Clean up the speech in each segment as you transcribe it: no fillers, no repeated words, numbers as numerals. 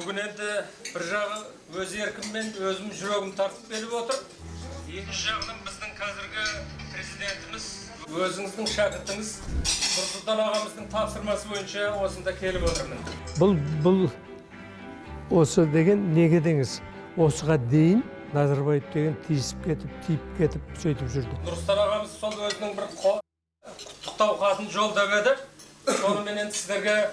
Bugün endi bir jagı öz erkimmen özüm jürögüm tartıp berip otur. Ekінші жағынан біздің қазіргі президентimiz, өзіңіздің шәкіртіңіз Нұрсұлтан ағамыздың тапсырмасы бойынша осында келіп отырмын. Бұл осы деген неге деңіз? Осыға дейін Назарбаев деген тиіп кетіп сөйтіп жүрді. Нұрсұлтан ағамыз сол өзінің бір құттықтау хатын жолдап еді. Сонымен сіздерге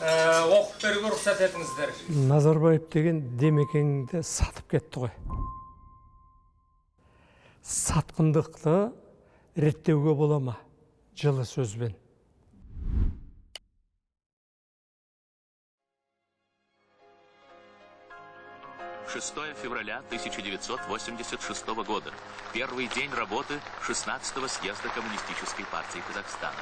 оқып беруге рұқсат етіңіздер. Назарбаев деген демекеңді сатып кетті ғой. Сатқындықты реттеуге бола ма? Жылы сөзбен. «6 февраля 1986 года. Первый день работы 16-го съезда Коммунистической партии Казахстана».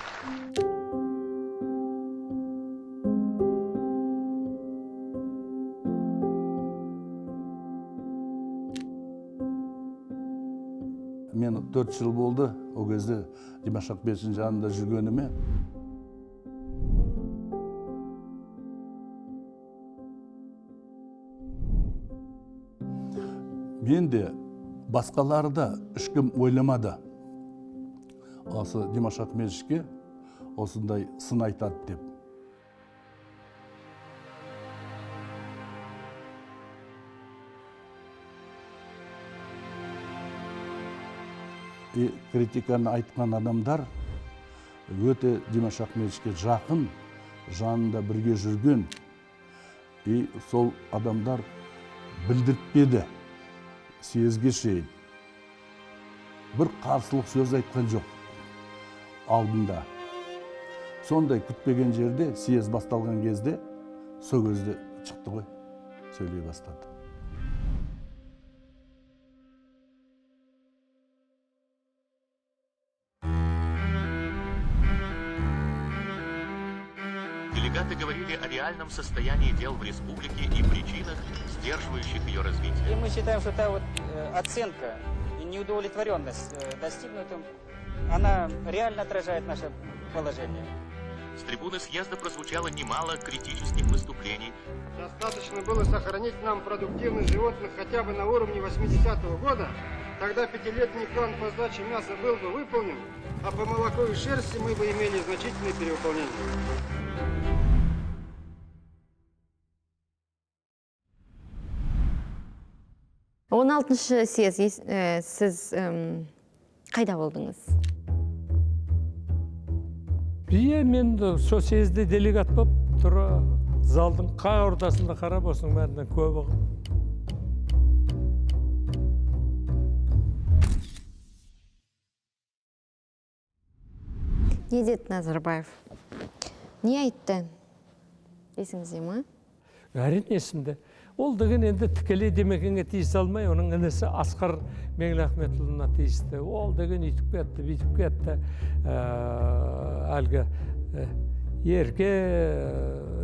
Мен 4 жыл болды, о кезде Димаш Ахметовтың жанында жүргеніме. Мен де басқалары да ешкім ойламады. Осы Димаш Ахметовке осындай сын айтады деп. Критиканы айтқан адамдар өте Димаш Ахметовке жақын, жанында бірге жүрген. Сол адамдар білдіртпеді съезге шейін. Бір қарсылық сөз айтқан жоқ алдында. Сондай күтпеген жерде съез басталған кезде, сол кезде шықты ғой, сөйлей бастады. Делегаты говорили о реальном состоянии дел в республике и причинах, сдерживающих ее развитие. И мы считаем, что та вот оценка и неудовлетворенность достигнутым, она реально отражает наше положение. С трибуны съезда прозвучало немало критических выступлений. Достаточно было сохранить нам продуктивность животных хотя бы на уровне 80-го года, тогда 5-летний план по сдаче мяса был бы выполнен, а по молоку и шерсти мы бы имели значительное перевыполнение. Он 16-шы съез сіз қайда болдыңыз? Мен сол съезде делегат болып тұра залдың қай ортасында қарап осының бәрінен көп оғым. Не деді Назарбаев? Не айтты? Есіңізде ма? Әрине есімде. Ол деген енді тікелей демекенге тиісе алмай, оның інісі Асқар Меңліахметұлына тиісті. Ол деген үйтіп кетті. Әлгі ерке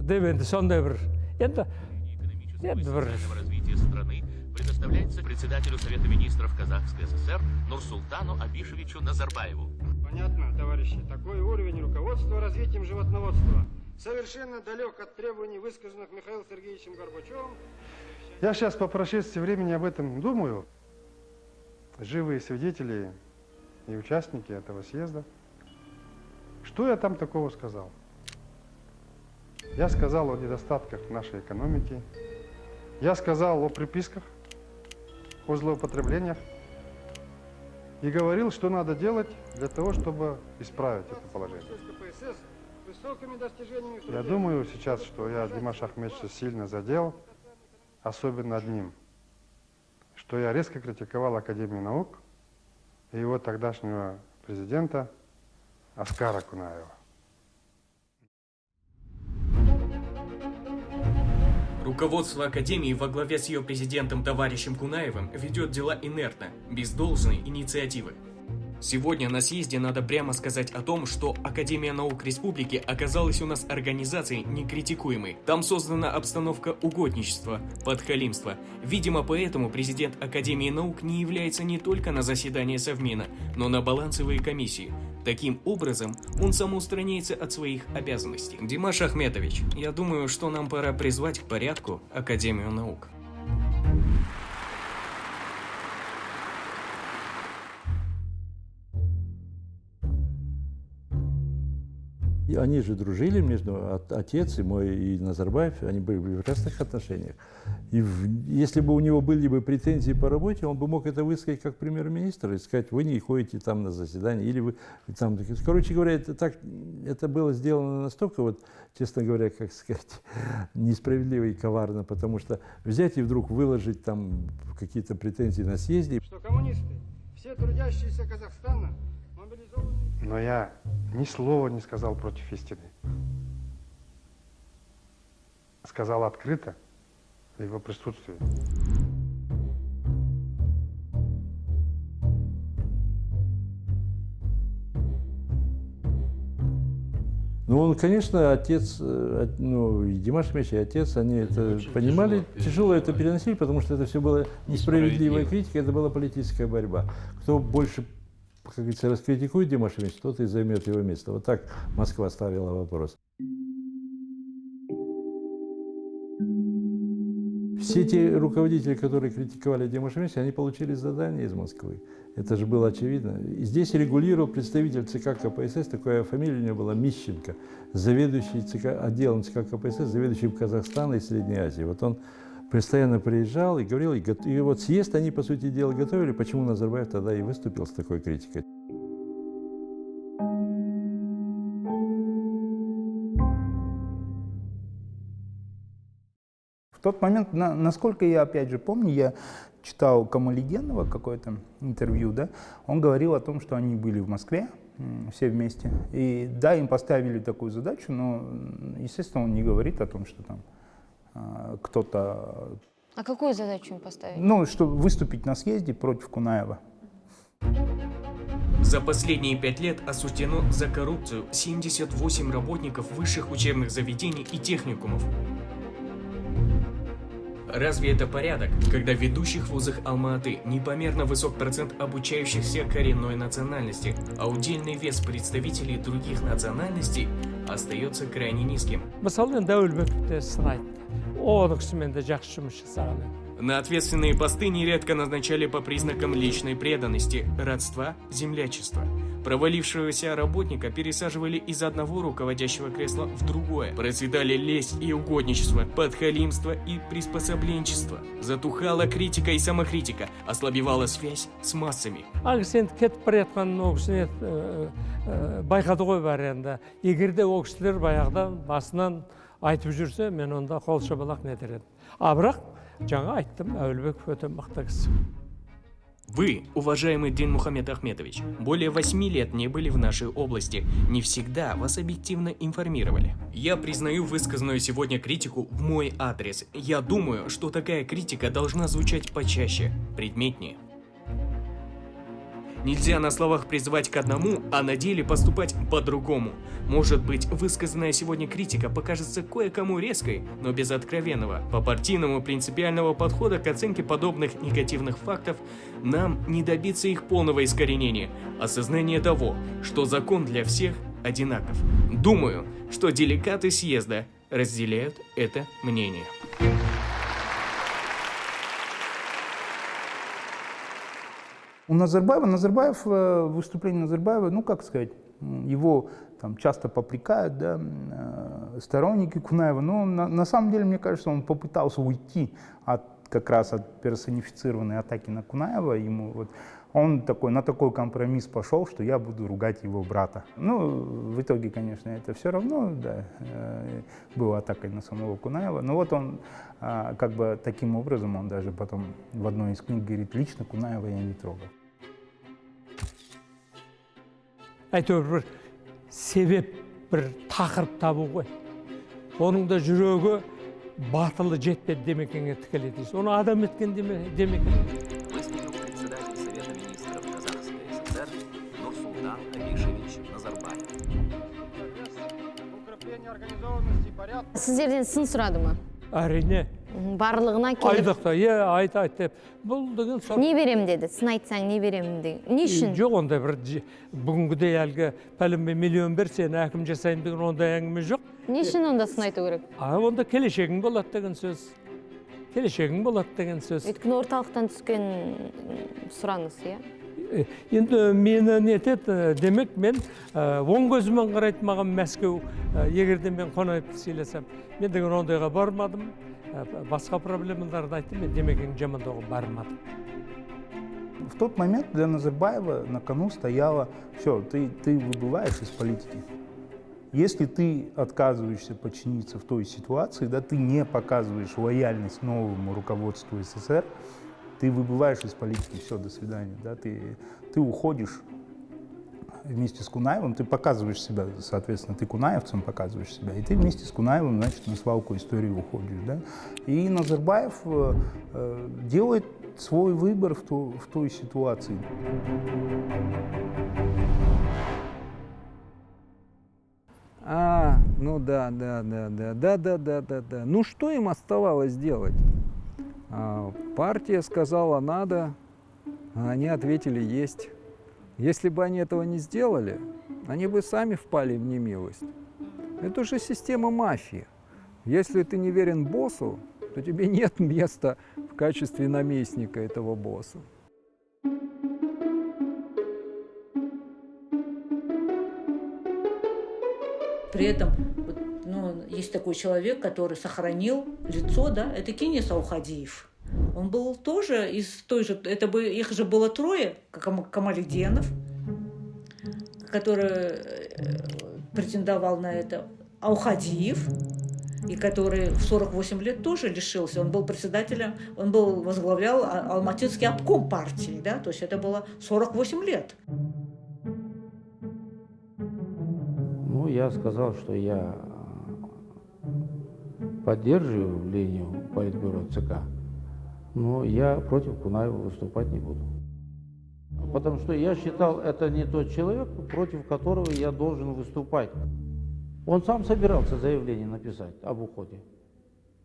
деп енді сондай бір. Енді бір. Развитие страны предоставляется председателю Совета министров Казахской ССР Нурсултану Абишевичу Назарбаеву. Понятно, товарищи, такой уровень руководства развитием животноводства совершенно далек от требований, высказанных Михаилом Сергеевичем Горбачевым. Я сейчас по прошествии времени об этом думаю. Живые свидетели и участники этого съезда. Что я там такого сказал? Я сказал о недостатках нашей экономики. Я сказал о приписках, о злоупотреблениях. И говорил, что надо делать для того, чтобы исправить это положение. Я думаю сейчас, что я Димаша Ахметовича сильно задел, особенно одним, что я резко критиковал Академию наук и его тогдашнего президента Аскара Кунаева. Руководство Академии во главе с ее президентом товарищем Кунаевым ведет дела инертно, без должной инициативы. Сегодня на съезде надо прямо сказать о том, что Академия наук Республики оказалась у нас организацией некритикуемой. Там создана обстановка угодничества, подхалимства. Видимо, поэтому президент Академии наук не является не только на заседание Совмина, но на балансовые комиссии. Таким образом, он самоустраняется от своих обязанностей. Димаш Ахметович, я думаю, что нам пора призвать к порядку Академию наук. И они же дружили между отец и мой, и Назарбаев, они были в прекрасных отношениях. И если бы у него были бы претензии по работе, он бы мог это высказать как премьер-министр и сказать: вы не ходите там на заседание, или вы там... Короче говоря, это было сделано настолько, вот, честно говоря, как сказать, несправедливо и коварно, потому что взять и вдруг выложить там какие-то претензии на съезде. Что коммунисты, все трудящиеся Казахстана мобилизованы. Но я ни слова не сказал против истины. Сказал открыто в его присутствии. Ну, он, конечно, отец, ну, и Димаш Ахметович, и отец, они это понимали, тяжело это переносили, потому что это все было несправедливая критика, это была политическая борьба. Кто больше, как говорится, раскритикует Димаша Ахметовича, тот и займет его место. Вот так Москва ставила вопрос. Все те руководители, которые критиковали Димаша Ахметовича, они получили задание из Москвы. Это же было очевидно. И здесь регулировал представитель ЦК КПСС, такая фамилия у него была Мищенко, заведующий отделом ЦК КПСС, заведующий Казахстана и Средней Азии. Вот он постоянно приезжал и говорил, и вот съезд они, по сути дела, готовили, почему Назарбаев тогда и выступил с такой критикой. В тот момент, насколько я опять же помню, я читал Камалиденова какое-то интервью, да, он говорил о том, что они были в Москве все вместе. И да, им поставили такую задачу, но, естественно, он не говорит о том, что там кто-то... А какую задачу им поставили? Ну, чтобы выступить на съезде против Кунаева. За последние 5 лет осуждено за коррупцию 78 работников высших учебных заведений и техникумов. Разве это порядок, когда в ведущих вузах Алма-Аты непомерно высок процент обучающихся коренной национальности, а удельный вес представителей других национальностей остается крайне низким? На ответственные посты нередко назначали по признакам личной преданности, родства, землячества. Провалившегося работника пересаживали из одного руководящего кресла в другое. Процветали лесть и угодничество, подхалимство и приспособленчество. Затухала критика и самокритика, ослабевала связь с массами. Байқады ғой бар енді. Егер де ол кісілер баяғыдан басынан айтып жүрсе, мен онда қол шабалақ не дер едім. А бірақ жаңа айттым, Әуелбеков өте мықты кісі. Вы, уважаемый Динмухамед Ахметович, более 8 лет не были в нашей области, не всегда вас объективно информировали. Я признаю высказанную сегодня критику в мой адрес. Я думаю, что такая критика должна звучать почаще, предметнее. Нельзя на словах призывать к одному, а на деле поступать по-другому. Может быть, высказанная сегодня критика покажется кое-кому резкой, но без откровенного, по-партийному принципиального подхода к оценке подобных негативных фактов нам не добиться их полного искоренения, осознания того, что закон для всех одинаков. Думаю, что делегаты съезда разделяют это мнение. У Назарбаев, выступление Назарбаева, ну как сказать, его там часто попрекают, да, сторонники Кунаева, но на самом деле, мне кажется, он попытался уйти как раз от персонифицированной атаки на Кунаева, он на такой компромисс пошел, что я буду ругать его брата. Ну, в итоге, конечно, это все равно, да, была атакой на самого Кунаева, но вот он как бы таким образом, он даже потом в одной из книг говорит, лично Кунаева я не трогал. Әйтеуір бір себеп, бір тақырып табу ғой. Оның да жүрегі батылы жетпеді демекенге тікелей дейсіз. Оны адам еткен демекен. Выступил председатель Совета министров Казахской ССР Нурсултан Абишевич Назарбаев. Укрепление организованности и порядка. Сіздерден сын сұрады ма? Әрине. Барлығына келіп, Айдақта, айт деп. Бұл деген сұрап. не берем деді, сын айтсаң не берем деген. Не үшін? Жоқ, ондай бір бүгінгідей әлгі пәлімбе миллион берсен, әкім жасайым деген ондай әңгіме жоқ. Не үшін онда сын айту керек? Онда келешегің болады деген сөз. Келешегің болады деген сөз. Өйткені орталықтан түскен сұраныс, иә? Енді мені нетеді, демек мен оң көзімен қарайды маған Мәскеу, егерде мен Қонаевты сыйласам, мен деген ондайға бармадым. Басқа проблемаларды айттым, мен демекең жамандауға бармадым. В тот момент для Назарбаева на кону стояло: все, ты выбываешь из политики. Если ты отказываешься подчиниться в той ситуации, да, ты не показываешь лояльность новому руководству СССР, ты выбываешь из политики, все, до свидания. Да, ты уходишь вместе с Кунаевым, ты показываешь себя, соответственно, ты кунаевцем показываешь себя, и ты вместе с Кунаевым, значит, на свалку истории уходишь. Да? И Назарбаев делает свой выбор в той ситуации. Ну да. Ну что им оставалось делать? Партия сказала надо, а они ответили есть. Если бы они этого не сделали, они бы сами впали в немилость. Это же система мафии. Если ты не верен боссу, то тебе нет места в качестве наместника этого босса. При этом есть такой человек, который сохранил лицо, да, это Кенис Аухадиев. Он был тоже из той же, их же было трое, Камалиденов, который претендовал на это, Аухадиев, и который в 48 лет тоже лишился. Он был председателем, возглавлял Алматинский обком партии, да, то есть это было 48 лет. Ну, я сказал, что я поддерживаю линию Политбюро ЦК, но я против Кунаева выступать не буду. Потому что я считал, это не тот человек, против которого я должен выступать. Он сам собирался заявление написать об уходе.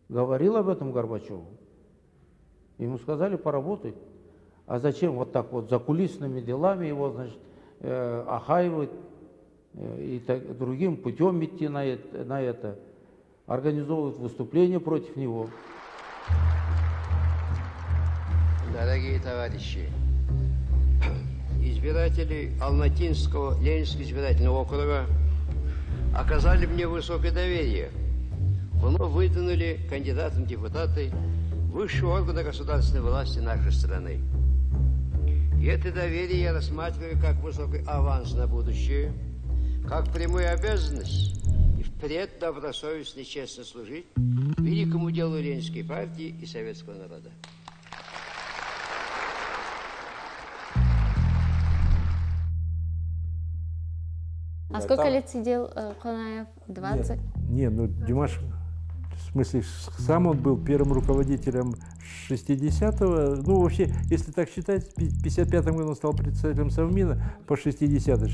Говорил об этом Горбачеву. Ему сказали поработать. А зачем вот так вот закулисными делами его, значит, охаивать и другим путем идти на это, организовывать выступления против него. Дорогие товарищи, избиратели Алматинского Ленинского избирательного округа оказали мне высокое доверие. Вновь выдвинули кандидатом в депутаты высшего органа государственной власти нашей страны. И это доверие я рассматриваю как высокий аванс на будущее, как прямую обязанность и впредь добросовестно и честно служить великому делу Ленинской партии и советского народа. А сколько лет сидел Кунаев? 20? Нет, ну Димаш, в смысле, сам он был первым руководителем 60-го. Ну, вообще, если так считать, в 55-м году он стал председателем Совмина по 60-й,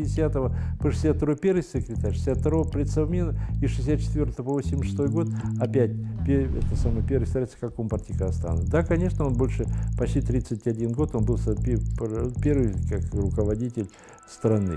60-го по 62-й первый секретарь, 62-го предсовмина и 64-го по 86-й год опять это самый первый старец Компартии Казахстана. Да, конечно, он почти 31 год, он был первый как руководитель страны.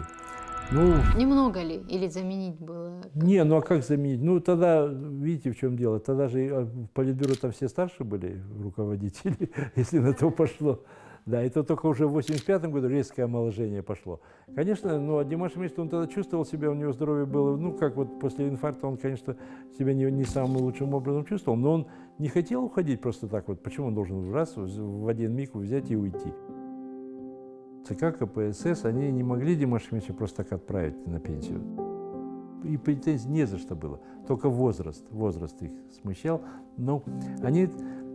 Ну, немного ли? Или заменить было? Не, ну а как заменить? Ну тогда, видите, в чем дело, тогда же в Политбюро там все старше были руководители, если на то пошло. Да, это только уже в 85 году резкое омоложение пошло. Конечно, ну, а Димаш Мишин, он тогда чувствовал себя, у него здоровье было, ну, как вот после инфаркта он, конечно, себя не самым лучшим образом чувствовал, но он не хотел уходить просто так вот. Почему он должен раз в один миг взять и уйти? ЦК, КПСС, они не могли Димаша Мишина просто так отправить на пенсию. И претензий не за что было. Только возраст их смущал. Но они,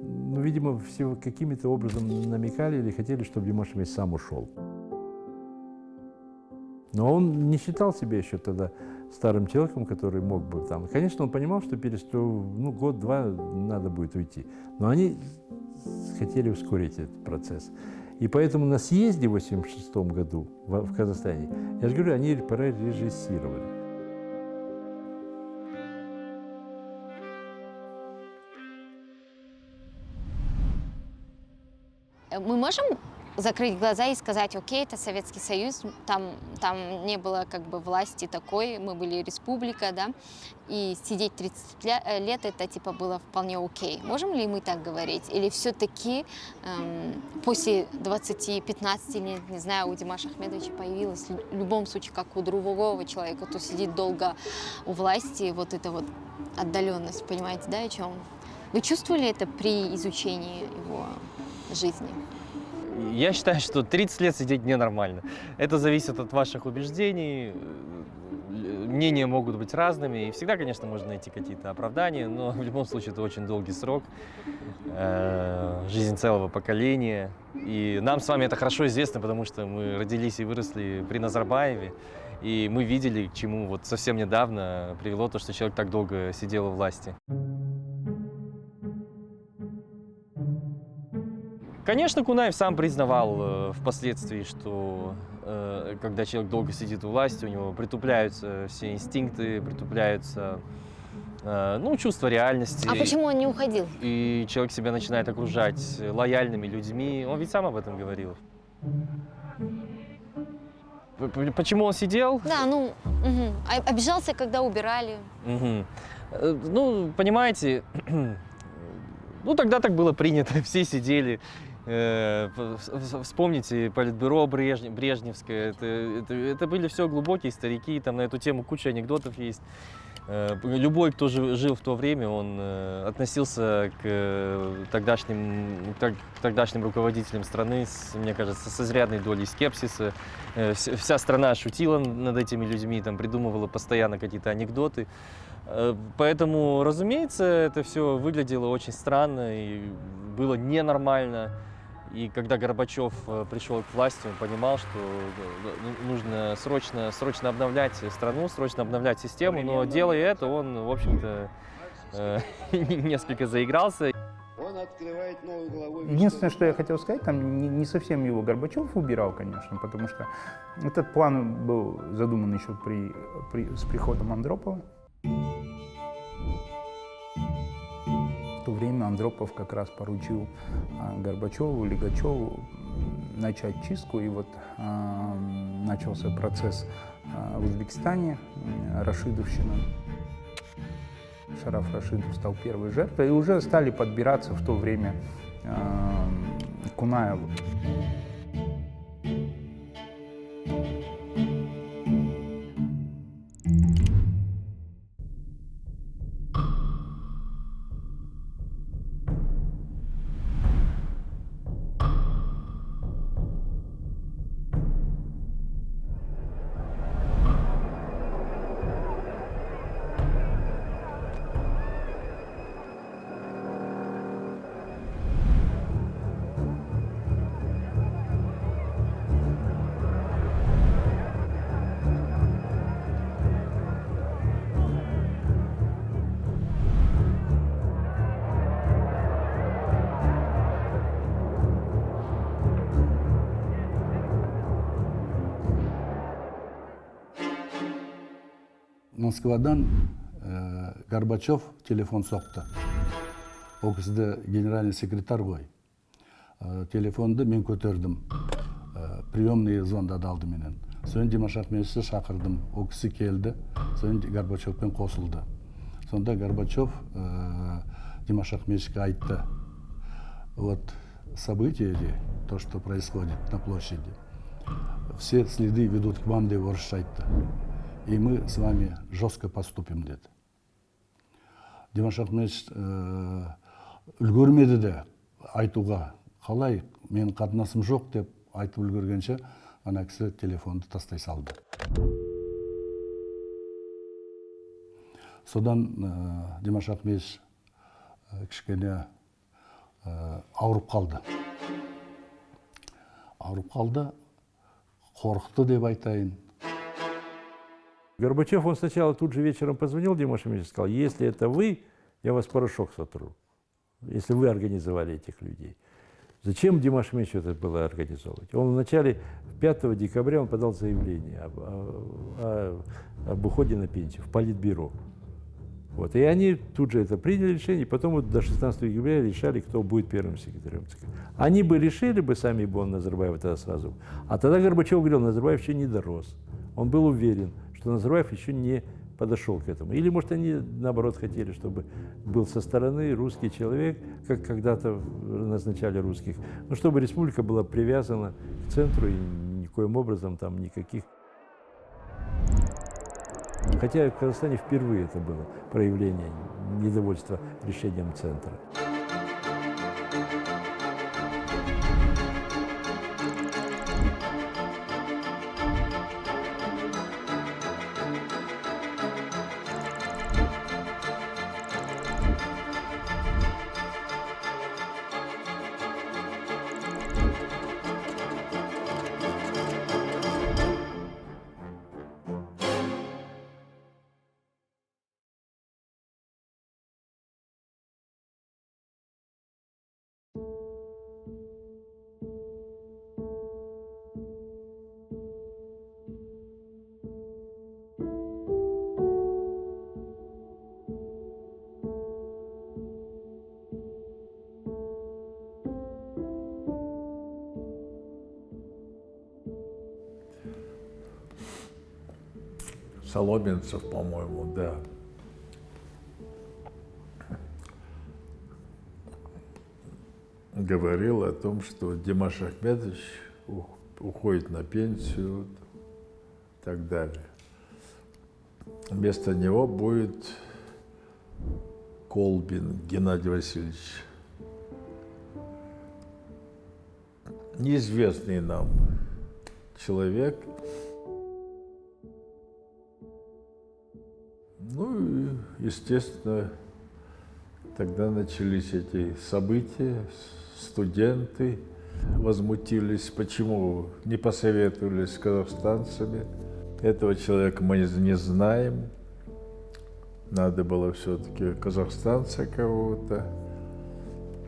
ну, видимо, все каким-то образом намекали или хотели, чтобы Димаш Мишин сам ушел. Но он не считал себя еще тогда старым человеком, который мог бы там. Конечно, он понимал, что год-два надо будет уйти. Но они хотели ускорить этот процесс. И поэтому на съезде в 1986 году в Казахстане, я же говорю, они прорежиссировали. Мы можем закрыть глаза и сказать, окей, это Советский Союз, там не было как бы власти такой, мы были республика, да, и сидеть 30 лет это типа было вполне окей. Можем ли мы так говорить? Или все-таки после 20-15 лет, не знаю, у Димаша Ахмедовича появилась в любом случае, как у другого человека, кто сидит долго у власти, вот эта вот отдаленность, понимаете, да, о чем? Вы чувствовали это при изучении его жизни? Я считаю, что 30 лет сидеть ненормально. Это зависит от ваших убеждений. Мнения могут быть разными. И всегда, конечно, можно найти какие-то оправдания, но в любом случае это очень долгий срок. Жизнь целого поколения. И нам с вами это хорошо известно, потому что мы родились и выросли при Назарбаеве. И мы видели, к чему вот совсем недавно привело то, что человек так долго сидел у власти. Конечно, Кунаев сам признавал впоследствии, что когда человек долго сидит у власти, у него притупляются все инстинкты, притупляются чувство реальности. А почему он не уходил? И человек себя начинает окружать лояльными людьми. Он ведь сам об этом говорил. Почему он сидел? Да, обижался, когда убирали. Понимаете, тогда так было принято, все сидели. Вспомните Политбюро Брежневское, это были все глубокие старики, там на эту тему куча анекдотов есть. Любой, кто жил в то время, он относился к тогдашним руководителям страны, мне кажется, с изрядной долей скепсиса. Вся страна шутила над этими людьми, там придумывала постоянно какие-то анекдоты. Поэтому, разумеется, это все выглядело очень странно и было ненормально. И когда Горбачев пришел к власти, он понимал, что нужно срочно обновлять страну, срочно обновлять систему, но делая это, он, в общем-то, несколько заигрался. Он открывает новую главу. Единственное, что я хотел сказать, там не совсем его Горбачев убирал, конечно, потому что этот план был задуман еще с приходом Андропова. В то время Андропов как раз поручил Горбачеву, Лигачеву начать чистку, и вот начался процесс в Узбекистане, Рашидовщина. Шараф Рашидов стал первой жертвой, и уже стали подбираться в то время к Кунаеву. Москвадан Горбачев телефон соқты. Ол кісіде генеральный секретарь ғой. Телефонды мен көтердім. Приемный звондады алды менен. Соң Димаш Ахмедовичті шақырдым. Ол кісі келді. Соң Горбачевпен қосылды. Сонда Горбачев Димаш Ахмедовичке айтты. Вот события, то, что происходит на площади, все следы ведут к вам, деп орысша айтты. И мы с вами жестко поступим, деді. Димаш Ахмедович үлгермеді де айтуға. Қалай, менің қатынасым жоқ деп айтып үлгергенше, ана кісі телефонды тастай салды. Содан Димаш Ахмедович кішкене ауырып қалды. Ауырып қалды, қорықты деп айтайын. Горбачев, он сначала тут же вечером позвонил Димашу Ахмедовичу и сказал, если это вы, я вас в порошок сотру, если вы организовали этих людей. Зачем Димашу Ахмедовичу это было организовывать? Он в начале, 5 декабря, он подал заявление об уходе на пенсию в Политбюро. Вот. И они тут же это приняли решение, и потом вот до 16 ноября решали, кто будет первым секретарем ЦК. Они бы решили бы сами бы, он Назарбаев тогда сразу. А тогда Горбачев говорил, Назарбаев еще не дорос. Он был уверен, что Назарбаев еще не подошел к этому. Или, может, они, наоборот, хотели, чтобы был со стороны русский человек, как когда-то назначали русских. Но чтобы республика была привязана к центру и никоим образом там никаких... Хотя в Казахстане впервые это было проявление недовольства решением центра. Соломенцев, по-моему, да. Говорил о том, что Димаш Ахметович уходит на пенсию и так далее. Вместо него будет Колбин Геннадий Васильевич. Неизвестный нам человек. Ну и, естественно, тогда начались эти события, студенты возмутились, почему не посоветовались с казахстанцами. Этого человека мы не знаем, надо было все-таки казахстанца кого-то,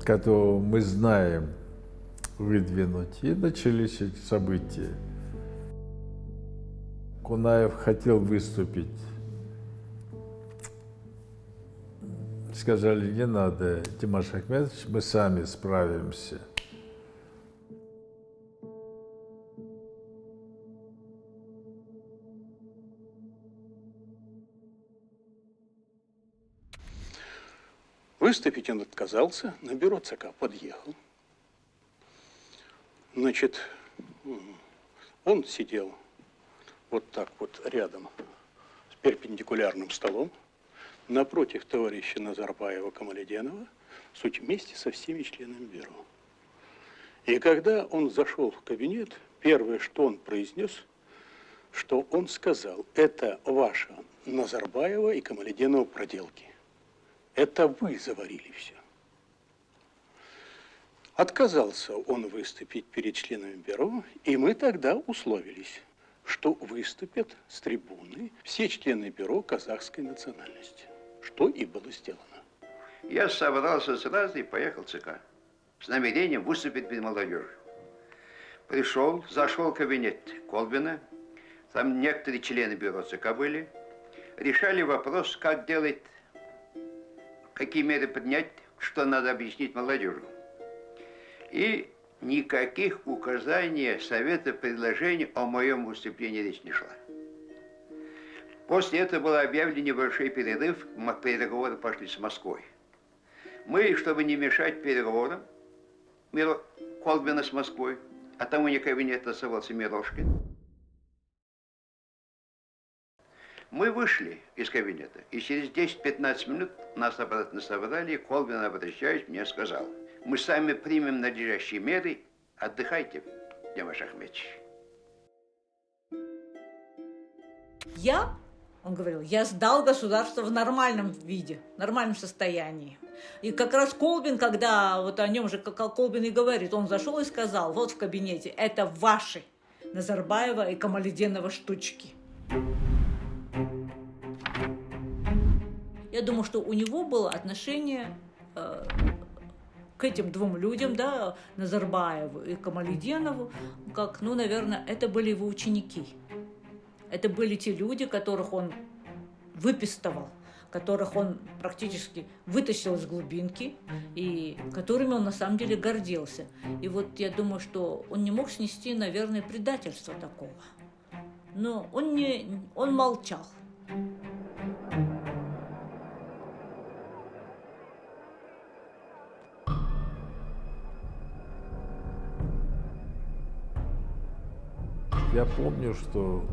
которого мы знаем, выдвинуть. И начались эти события. Кунаев хотел выступить. Сказали, не надо, Димаш Ахметович, мы сами справимся. Выступить он отказался, на бюро ЦК подъехал. Значит, он сидел вот так вот рядом с перпендикулярным столом, напротив товарища Назарбаева Камаледенова, вместе со всеми членами бюро. И когда он зашел в кабинет, первое, что он произнес, что он сказал, это ваша Назарбаева и Камаледенова проделки. Это вы заварили все. Отказался он выступить перед членами бюро, и мы тогда условились, что выступят с трибуны все члены бюро казахской национальности. Что и было сделано. Я собрался сразу и поехал в ЦК с намерением выступить перед молодежью. Пришел, зашел в кабинет Колбина, там некоторые члены бюро ЦК были, решали вопрос, как делать, какие меры принять, что надо объяснить молодежи. И никаких указаний, советов, предложений о моем выступлении речь не шла. После этого был объявлен небольшой перерыв, переговоры пошли с Москвой. Мы, чтобы не мешать переговорам, Колбина с Москвой, а там у них кабинет оставался Мирошкин. Мы вышли из кабинета, и через 10-15 минут нас обратно собрали, и Колбин, обращаясь, мне сказал, мы сами примем надлежащие меры, отдыхайте, Димаш Ахметович. Он говорил, я сдал государство в нормальном виде, в нормальном состоянии. И как раз Колбин, когда вот о нем же Колбин и говорит, он зашел и сказал, вот в кабинете, это ваши Назарбаева и Камаледенова штучки. Я думаю, что у него было отношение к этим двум людям, да, Назарбаеву и Камаледенову, как, ну, наверное, это были его ученики. Это были те люди, которых он выпистывал, которых он практически вытащил из глубинки и которыми он на самом деле гордился. И вот я думаю, что он не мог снести, наверное, предательства такого. Но он молчал. Я помню, что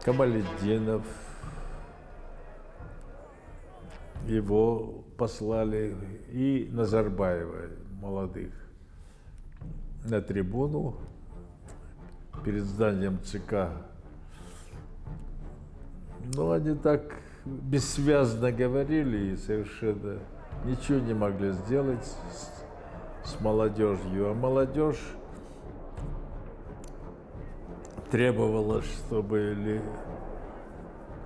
Камалетдинов, его послали, и Назарбаева, молодых, на трибуну перед зданием ЦК. Но они так бессвязно говорили и совершенно ничего не могли сделать с молодежью. А молодежь требовала, чтобы или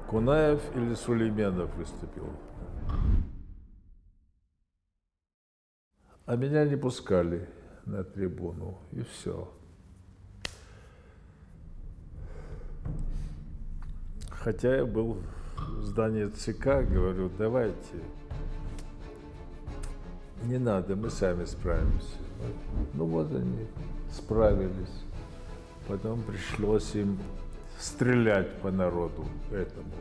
Кунаев, или Сулейменов выступил. А меня не пускали на трибуну, и все. Хотя я был в здании ЦК, говорю, давайте, не надо, мы сами справимся. Ну вот они справились. Потом пришлось им стрелять по народу этому.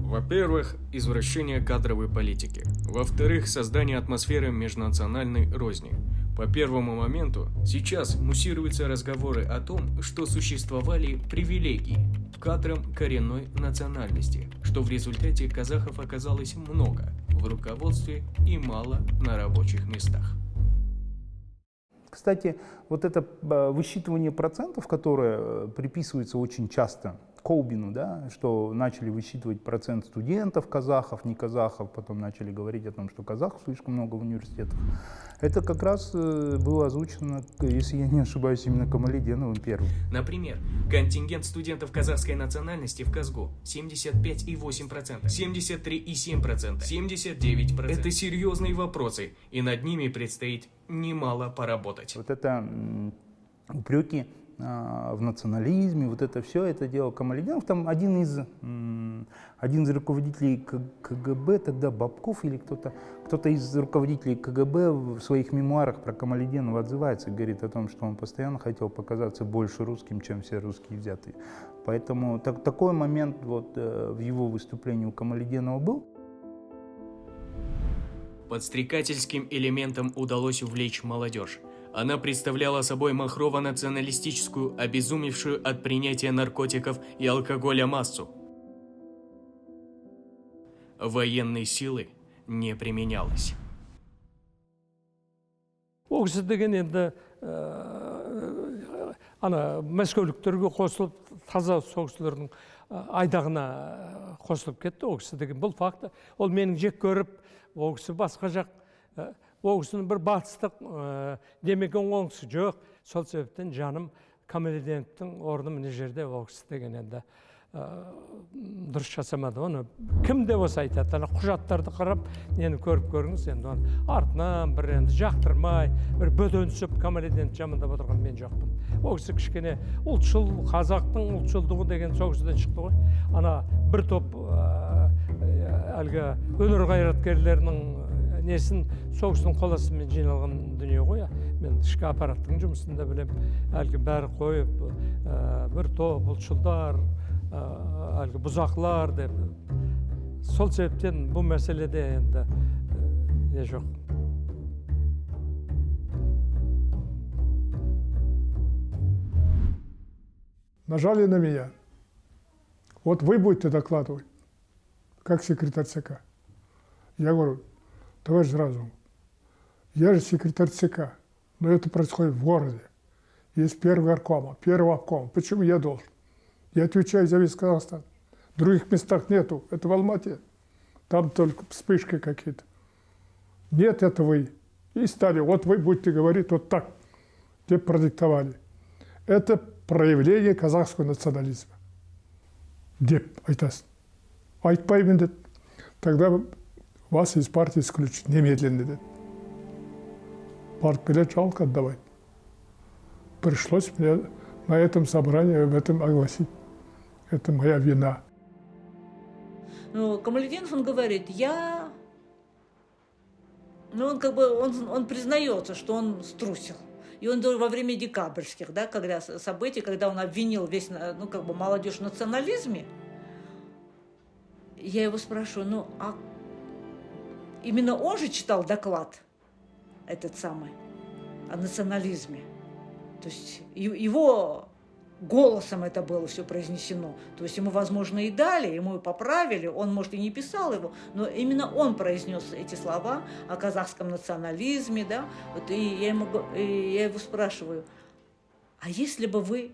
Во-первых, извращение кадровой политики. Во-вторых, создание атмосферы межнациональной розни. По первому моменту, сейчас муссируются разговоры о том, что существовали привилегии кадрам коренной национальности, что в результате казахов оказалось много в руководстве и мало на рабочих местах. Кстати, вот это высчитывание процентов, которое приписывается очень часто Колбину, да, что начали высчитывать процент студентов казахов, не казахов, потом начали говорить о том, что казахов слишком много в университетах. Это как раз было озвучено, если я не ошибаюсь, именно Камалетдиновым первым. Например, контингент студентов казахской национальности в Казгу 75,8%, 73,7%, 79%. Это серьезные вопросы, и над ними предстоит немало поработать. Вот это упреки в национализме, вот это все, это делал Камалетдинов. Там один из руководителей КГБ, тогда Бабков или кто-то из руководителей КГБ в своих мемуарах про Камалетдинова отзывается, говорит о том, что он постоянно хотел показаться больше русским, чем все русские взятые. Поэтому такой момент вот в его выступлении у Камалетдинова был. Подстрекательским элементом удалось увлечь молодежь. Она представляла собой махрово-националистическую, обезумевшую от принятия наркотиков и алкоголя массу. Военной силы не применялось. Ол кісі деген енді ана мәскеуліктерге қосылып, таза сол кісілердің айдағына қосылып кетті. Ол кісі деген бұл факты. Ол менің жек көріп, ол кісі басқа жақ, ол кісінің бір батыстық демеген оңысы жоқ. Сол себептен жаным Камалетдиновтың орны мына жерде ол кісі деген енді дұрыс жасамады. Оны кім де болса айтады. Ана құжаттарды қарап, нені көріп көріңіз, енді оны артынан бір енді жақтырмай, бір бөтенсіп Камалетдинов жамандап отырған мен жоқпын. Ол кісі кішкене ұлтшыл, қазақтың ұлтшылдығы деген сол кісіден шықты ғой. Ана бір топ әлгі өнер қайраткерлерінің несін соғыстың қоласымен жиналған дүние ғой. Мен ішкі аппараттың жұмысында білем, әлгі бәрі қойып, бір топ ұлтшылдар, әлгі бұзақлар деп. Сол себептен бұл мәселеде енді не жоқ. Нажали на меня. Вот вы будете докладывать, как секретарь ЦК. Я говорю, товарищ Разумов, я же секретарь ЦК, но это происходит в городе. Есть первый горкома, первый обком. Почему я должен? Я отвечаю за весь Казахстан. В других местах нету. Это в Алмате. Там только вспышки какие-то. Нет, это вы. И стали, вот вы будете говорить вот так. Те продиктовали. Это проявление казахского национализма. Деп айтасың. Айтпаймын деді. Тогда вас из партии исключат немедленно деді. Партбилет жалко отдавать. Пришлось мне на этом собрании об этом огласить. Это моя вина. Ну, Камалетдинов, он говорит, ну, он как бы, он признается, что он струсил. И он во время декабрьских, да, когда событий, когда он обвинил весь, ну, как бы, молодежь в национализме, я его спрашиваю, ну, а именно он же читал доклад этот самый о национализме. То есть его голосом это было все произнесено. То есть ему, возможно, и дали, ему и поправили, он, может, и не писал его, но именно он произнес эти слова о казахском национализме, да. Вот, и я его спрашиваю, а если бы вы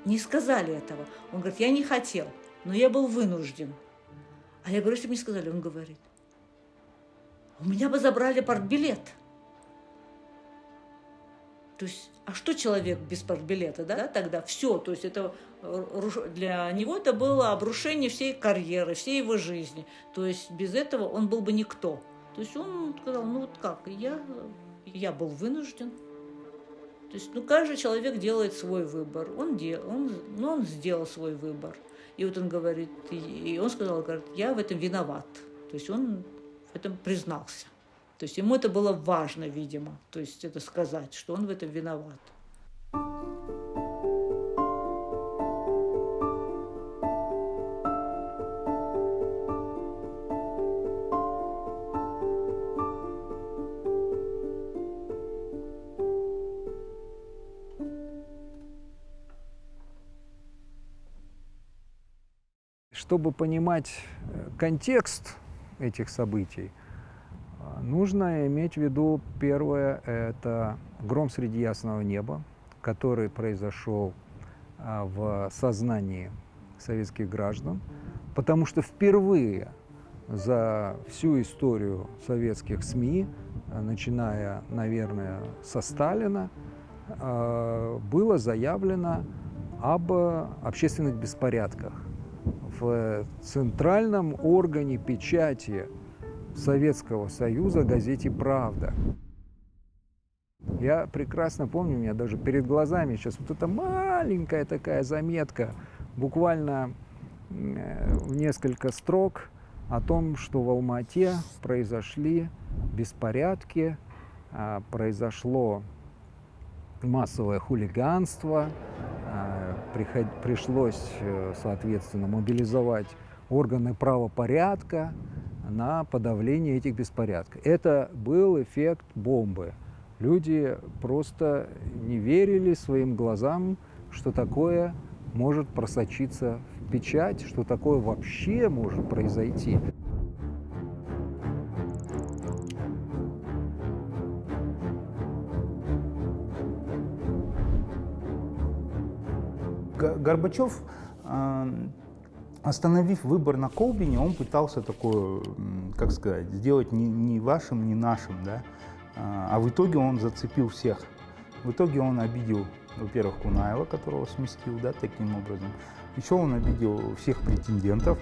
не сказали этого? Он говорит, я не хотел, но я был вынужден. А я говорю, если бы не сказали, он говорит, у меня бы забрали партбилет. То есть, а что человек без партбилета, да, тогда? Все, то есть это для него это было обрушение всей карьеры, всей его жизни. То есть без этого он был бы никто. То есть он сказал, ну вот как, я был вынужден. То есть, ну, каждый человек делает свой выбор. Он сделал свой выбор. И вот он говорит, и он сказал, говорит, я в этом виноват. То есть он в этом признался. То есть ему это было важно, видимо, то есть это сказать, что он в этом виноват. Чтобы понимать контекст этих событий, нужно иметь в виду первое – это гром среди ясного неба, который произошел в сознании советских граждан, потому что впервые за всю историю советских СМИ, начиная, наверное, со Сталина, было заявлено об общественных беспорядках. В центральном органе печати Советского Союза, газете «Правда». Я прекрасно помню, у меня даже перед глазами сейчас вот эта маленькая такая заметка, буквально в несколько строк о том, что в Алма-Ате произошли беспорядки, произошло массовое хулиганство, пришлось, соответственно, мобилизовать органы правопорядка на подавление этих беспорядков. Это был эффект бомбы. Люди просто не верили своим глазам, что такое может просочиться в печать, что такое вообще может произойти. Горбачев, остановив выбор на Колбине, он пытался такое, как сказать, сделать не вашим, не нашим, да? А в итоге он зацепил всех. В итоге он обидел, во-первых, Кунаева, которого сместил, да, таким образом. Еще он обидел всех претендентов.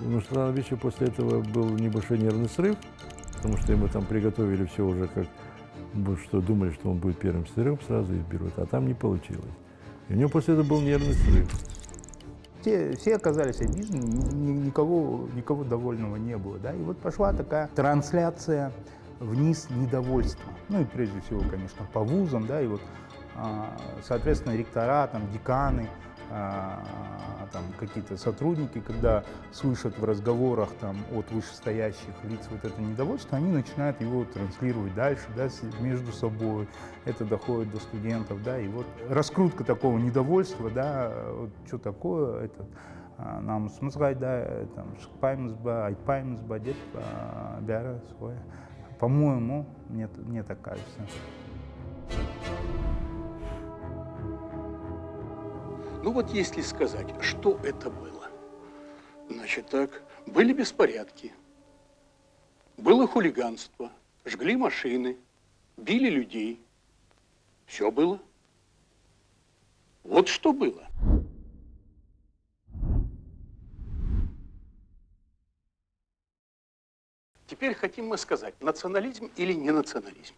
У Нурсултановича после этого был небольшой нервный срыв, потому что ему там приготовили все уже как, что думали, что он будет первым сырым, сразу изберут, а там не получилось. И у него после этого был нервный срыв. Все оказались обижены, никого довольного не было. Да? И вот пошла такая трансляция вниз недовольства. Ну и прежде всего, конечно, по вузам, да, и вот, соответственно, ректора, там, деканы, там, какие-то сотрудники, когда слышат в разговорах там, от вышестоящих лиц вот это недовольство, они начинают его транслировать дальше, да, между собой. Это доходит до студентов, да, и вот раскрутка такого недовольства, да, вот что такое, намысымызға там шықпаймыз ба, айтпаймыз ба деп бәрі солай. По-моему, мне так кажется. Ну вот если сказать, что это было, значит так, были беспорядки, было хулиганство, жгли машины, били людей, все было. Вот что было. Теперь хотим мы сказать, национализм или не национализм.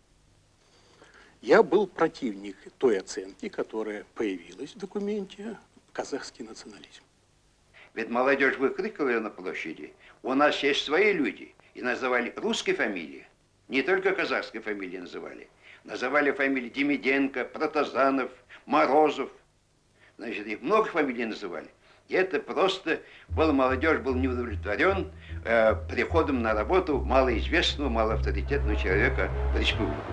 Я был противник той оценки, которая появилась в документе «Казахский национализм». Ведь молодежь выкрикивала на площади, у нас есть свои люди, и называли русской фамилии, не только казахской фамилии называли. Называли фамилии Демиденко, Протазанов, Морозов. Значит, их много фамилий называли. И это просто молодежь был не удовлетворен приходом на работу малоизвестного, малоавторитетного человека в республику.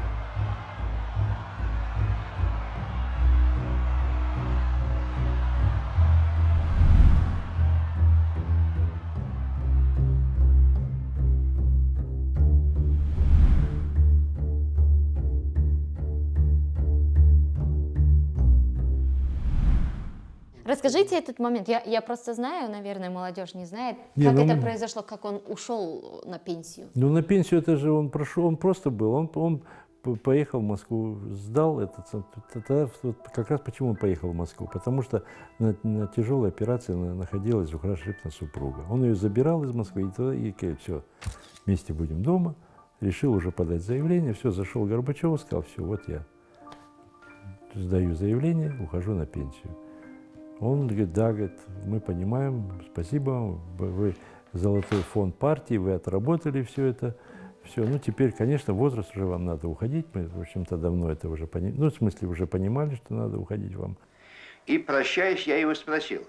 Расскажите этот момент. Я просто знаю, наверное, молодежь не знает, Не, как ну, это произошло, как он ушел на пенсию. Ну, на пенсию это же он прошел, он просто был. Он поехал в Москву, сдал этот. Вот как раз почему он поехал в Москву? Потому что на тяжелой операции находилась Зухра Шариповна супруга. Он ее забирал из Москвы, и все, вместе будем дома. Решил уже подать заявление, все, зашел Горбачев, сказал, все, вот я сдаю заявление, ухожу на пенсию. Он говорит, да, говорит, мы понимаем, спасибо, вы золотой фонд партии, вы отработали все это. Все, ну теперь, конечно, возраст уже вам надо уходить. Мы, в общем-то, давно это уже понимали. Ну, в смысле, уже понимали, что надо уходить вам. И прощаясь, я его спросил,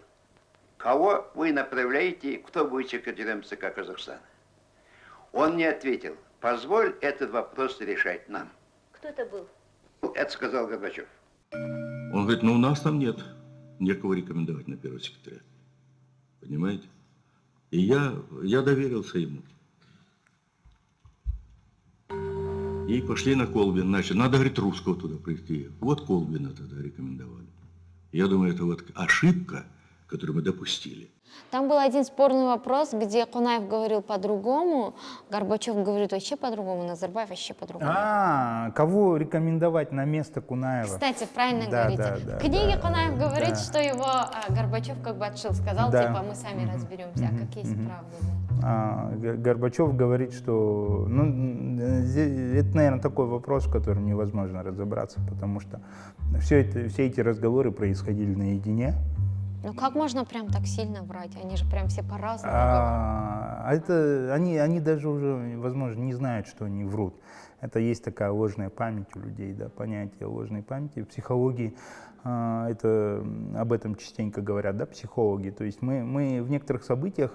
кого вы направляете, кто будет секретарем ЦК Казахстана? Он мне ответил, позволь этот вопрос решать нам. Кто это был? Это сказал Горбачев. Он говорит, ну у нас там нет некого рекомендовать на первого секретаря. Понимаете? И я доверился ему. И пошли на Колбина. Значит, надо, говорит, русского туда прийти. Вот Колбина тогда рекомендовали. Я думаю, это вот ошибка, которую мы допустили. Там был один спорный вопрос, где Кунаев говорил по-другому, Горбачев говорит вообще по-другому, Назарбаев вообще по-другому. Кого рекомендовать на место Кунаева? Кстати, правильно говорите. В книге Кунаев говорит, что его Горбачев как бы отшил, сказал, типа, мы сами разберемся, как есть правда. Горбачев говорит, что... Ну, это, наверное, такой вопрос, в котором невозможно разобраться, потому что все эти разговоры происходили наедине. Ну как можно прям так сильно врать? Они же прям все по-разному говорят. Они даже уже, возможно, не знают, что они врут. Это есть такая ложная память у людей, да, понятие ложной памяти. В психологии об этом частенько говорят, да, психологи. То есть мы в некоторых событиях,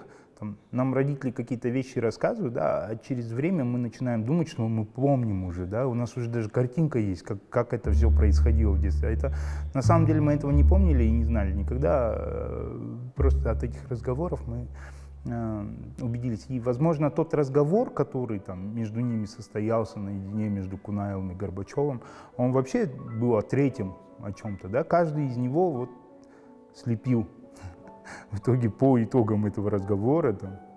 нам родители какие-то вещи рассказывают, да, а через время мы начинаем думать, что мы помним уже, да, у нас уже даже картинка есть, как это все происходило в детстве. А это, на самом деле мы этого не помнили и не знали никогда, просто от этих разговоров мы убедились. И, возможно, тот разговор, который там между ними состоялся наедине, между Кунаевым и Горбачевым, он вообще был о третьем, о чем-то, да, каждый из него вот слепил. В итоге, по итогам этого разговора,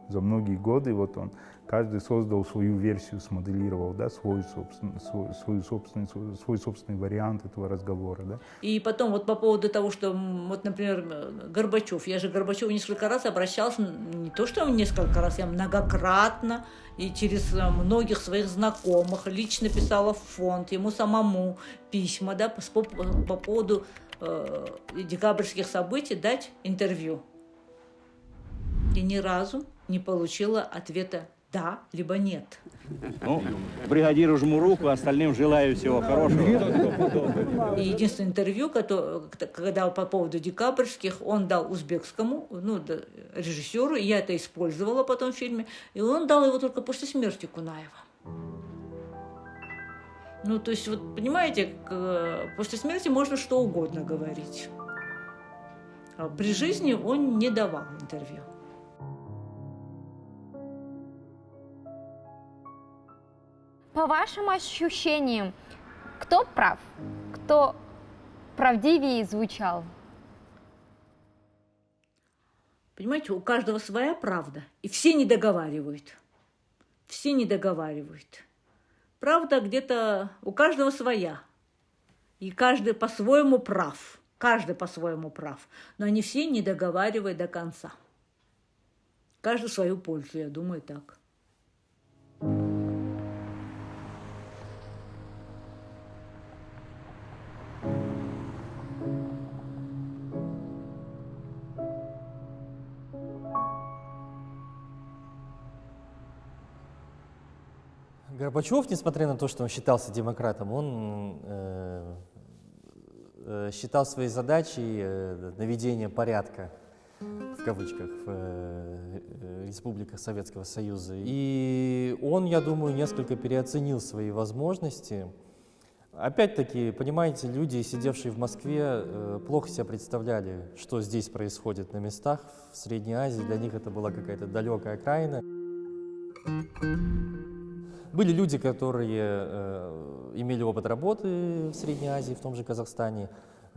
за многие годы, вот каждый создал свою версию, смоделировал, да, свой собственный вариант этого разговора. Да. И потом вот по поводу того, что, вот, например, Горбачев, я же к Горбачеву несколько раз обращался, не то что несколько раз, я многократно и через многих своих знакомых лично писала в фонд, ему самому письма, да, по поводу декабрьских событий дать интервью. И ни разу не получила ответа «да» либо «нет». Ну, бригадиру жму руку, остальным желаю всего хорошего. И единственное интервью, когда по поводу декабрьских, он дал узбекскому режиссеру, и я это использовала потом в фильме, и он дал его только после смерти Кунаева. Ну, то есть, вот, понимаете, после смерти можно что угодно говорить. А при жизни он не давал интервью. По вашим ощущениям, кто прав? Кто правдивее звучал? Понимаете, у каждого своя правда, и все не договаривают. Все не договаривают. Правда где-то у каждого своя. И каждый по-своему прав. Каждый по-своему прав. Но они все не договаривают до конца. Каждый в свою пользу, я думаю, так. Горбачев, несмотря на то, что он считался демократом, он считал своей задачей наведение порядка, в кавычках, в республиках Советского Союза. И он, я думаю, несколько переоценил свои возможности. Опять-таки, понимаете, люди, сидевшие в Москве, плохо себе представляли, что здесь происходит на местах в Средней Азии. Для них это была какая-то далекая окраина. Были люди, которые имели опыт работы в Средней Азии, в том же Казахстане,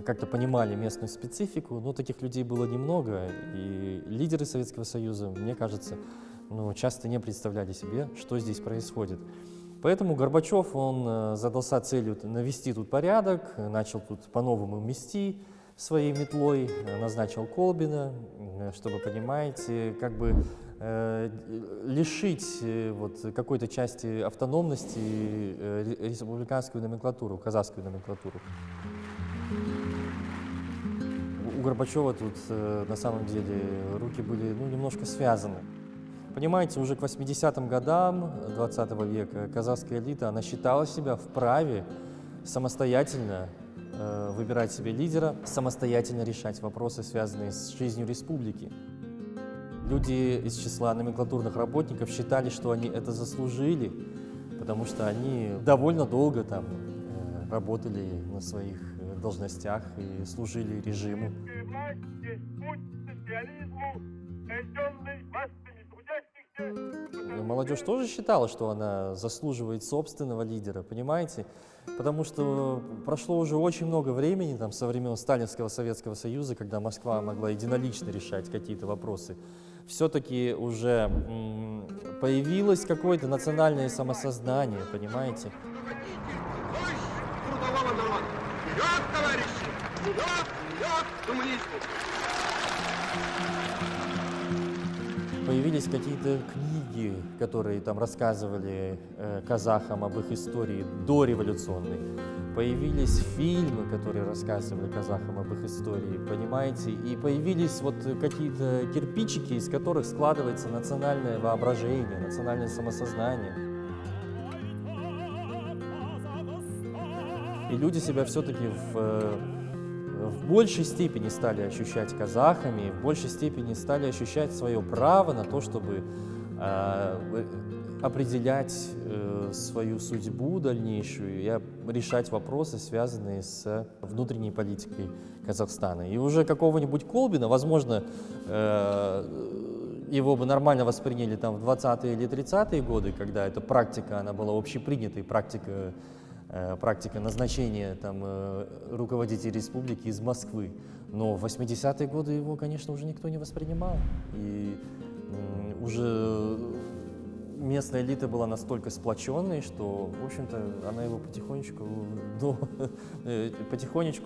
как-то понимали местную специфику, но таких людей было немного, и лидеры Советского Союза, мне кажется, часто не представляли себе, что здесь происходит. Поэтому Горбачев, он задался целью навести тут порядок, начал тут по-новому мести своей метлой, назначил Колбина, чтобы, понимаете, как бы лишить какой-то части автономности республиканскую номенклатуру, казахскую номенклатуру. У Горбачева тут на самом деле руки были немножко связаны. Понимаете, уже к 80-м годам 20 века казахская элита, она считала себя вправе самостоятельно выбирать себе лидера, самостоятельно решать вопросы, связанные с жизнью республики. Люди из числа номенклатурных работников считали, что они это заслужили, потому что они довольно долго там работали на своих должностях и служили режиму. Молодежь тоже считала, что она заслуживает собственного лидера, понимаете? Потому что прошло уже очень много времени, там, со времен Сталинского Советского Союза, когда Москва могла единолично решать какие-то вопросы. Все-таки уже появилось какое-то национальное самосознание, понимаете? Вперед, товарищи! Вперед, вперед, коммунисты! Появились какие-то книги, которые там рассказывали казахам об их истории дореволюционной. Появились фильмы, которые рассказывали казахам об их истории, понимаете? И появились вот какие-то кирпичики, из которых складывается национальное воображение, национальное самосознание. И люди себя все-таки в большей степени стали ощущать казахами, в большей степени стали ощущать свое право на то, чтобы определять свою судьбу дальнейшую и решать вопросы, связанные с внутренней политикой Казахстана. И уже какого-нибудь Колбина, возможно, его бы нормально восприняли там в 20-е или 30-е годы, когда эта практика, она была общепринятой, практика назначения там, руководителей республики из Москвы. Но в 80-е годы его, конечно, уже никто не воспринимал. И уже местная элита была настолько сплоченной, что, в общем-то, она его потихонечку,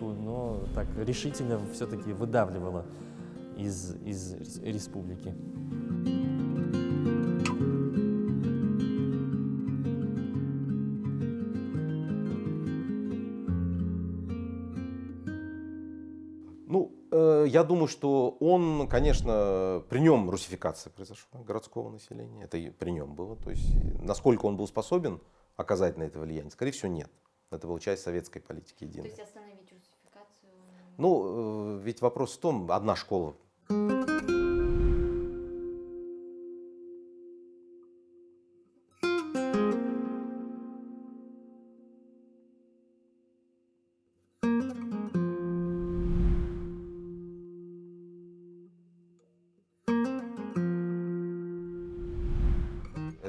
но так решительно все-таки выдавливала из республики. Я думаю, что он, конечно, при нем русификация произошла городского населения. Это и при нем было. То есть, насколько он был способен оказать на это влияние, скорее всего, нет. Это была часть советской политики единой. То есть остановить русификацию? Ведь вопрос в том, одна школа.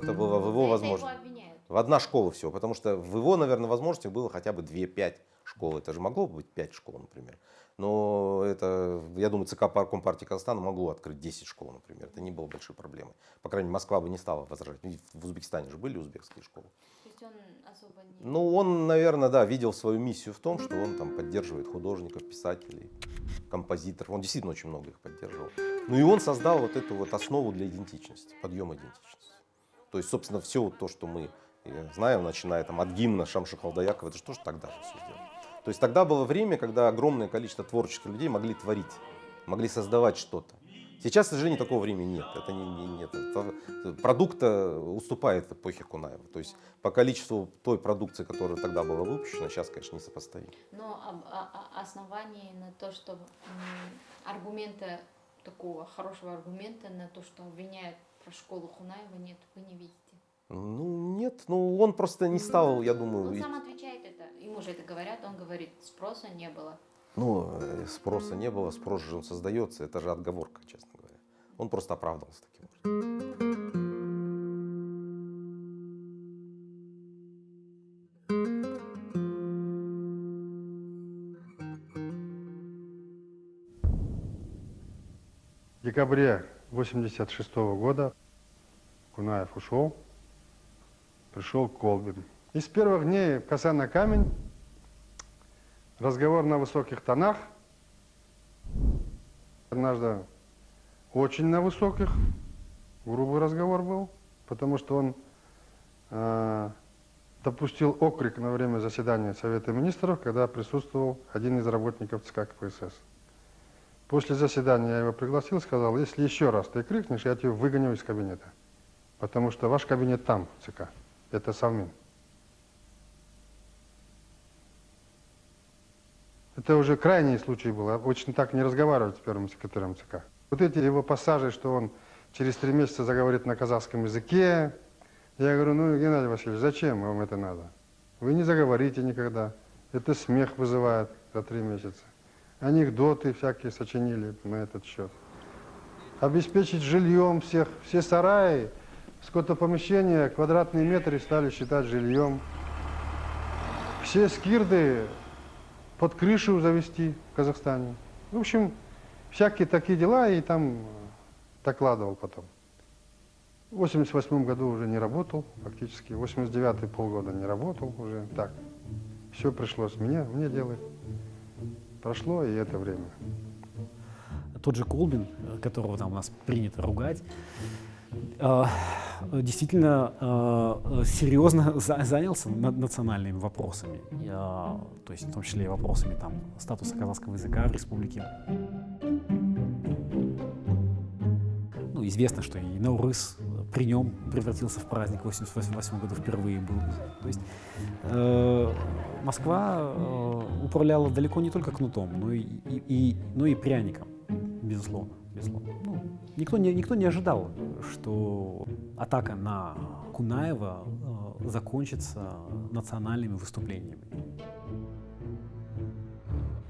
это было в его возможностях. В одна школа всего, потому что в его, наверное, возможностях было хотя бы 2-5 школ. Это же могло быть 5 школ, например. Но это, я думаю, ЦК Компартии Казахстана могло открыть 10 школ, например. Это не было большой проблемой. По крайней мере, Москва бы не стала возражать. В Узбекистане же были узбекские школы. То есть он особо не... Ну, он, наверное, да, видел свою миссию в том, что он там поддерживает художников, писателей, композиторов. Он действительно очень много их поддерживал. Ну и он создал вот эту вот основу для идентичности, подъема идентичности. То есть, собственно, все то, что мы знаем, начиная там, от гимна Шамши Халдаякова, это же тоже тогда же все сделано. То есть тогда было время, когда огромное количество творческих людей могли творить, могли создавать что-то. Сейчас, к сожалению, такого времени нет. Это нет. Продукта уступает эпохе Кунаева. То есть по количеству той продукции, которая тогда была выпущена, сейчас, конечно, не сопоставимо. Но оснований на то, что аргумента, такого хорошего аргумента на то, что обвиняют про школу Кунаева, нет, вы не видите. Ну, нет, ну он просто не стал, я думаю... Он сам отвечает это, ему же это говорят, он говорит, спроса не было. Ну, спроса не было, спрос же он создается, это же отговорка, честно говоря. Он просто оправдывался таким образом. В декабре 1986 года Кунаев ушел, пришел Колбин. И с первых дней коса на камень, разговор на высоких тонах, однажды очень на высоких, грубый разговор был, потому что он допустил окрик на время заседания Совета Министров, когда присутствовал один из работников ЦК КПСС. После заседания я его пригласил, сказал, если еще раз ты крикнешь, я тебя выгоню из кабинета, потому что ваш кабинет там, ЦК, это Совмин. Это уже крайний случай был, очень так не разговаривать с первым секретарем ЦК. Вот эти его пассажи, что он через 3 месяца заговорит на казахском языке, я говорю, ну, Геннадий Васильевич, зачем вам это надо? Вы не заговорите никогда, это смех вызывает за 3 месяца. Анекдоты всякие сочинили на этот счет. Обеспечить жильем всех, все сараи, скотопомещения, квадратные метры стали считать жильем. Все скирды под крышу завести в Казахстане. В общем, всякие такие дела, и там докладывал потом. В 1988 году уже не работал фактически, в 1989 полгода не работал уже так. Все пришлось мне делать. Прошло и это время. Тот же Колбин, которого там у нас принято ругать, действительно серьезно занялся национальными вопросами, то есть в том числе и вопросами там, статуса казахского языка в республике. Ну, известно, что и Наурыз при нем превратился в праздник, в 1988 году впервые был. То есть Москва управляла далеко не только кнутом, но и пряником, безусловно. Ну, никто не ожидал, что атака на Кунаева закончится национальными выступлениями.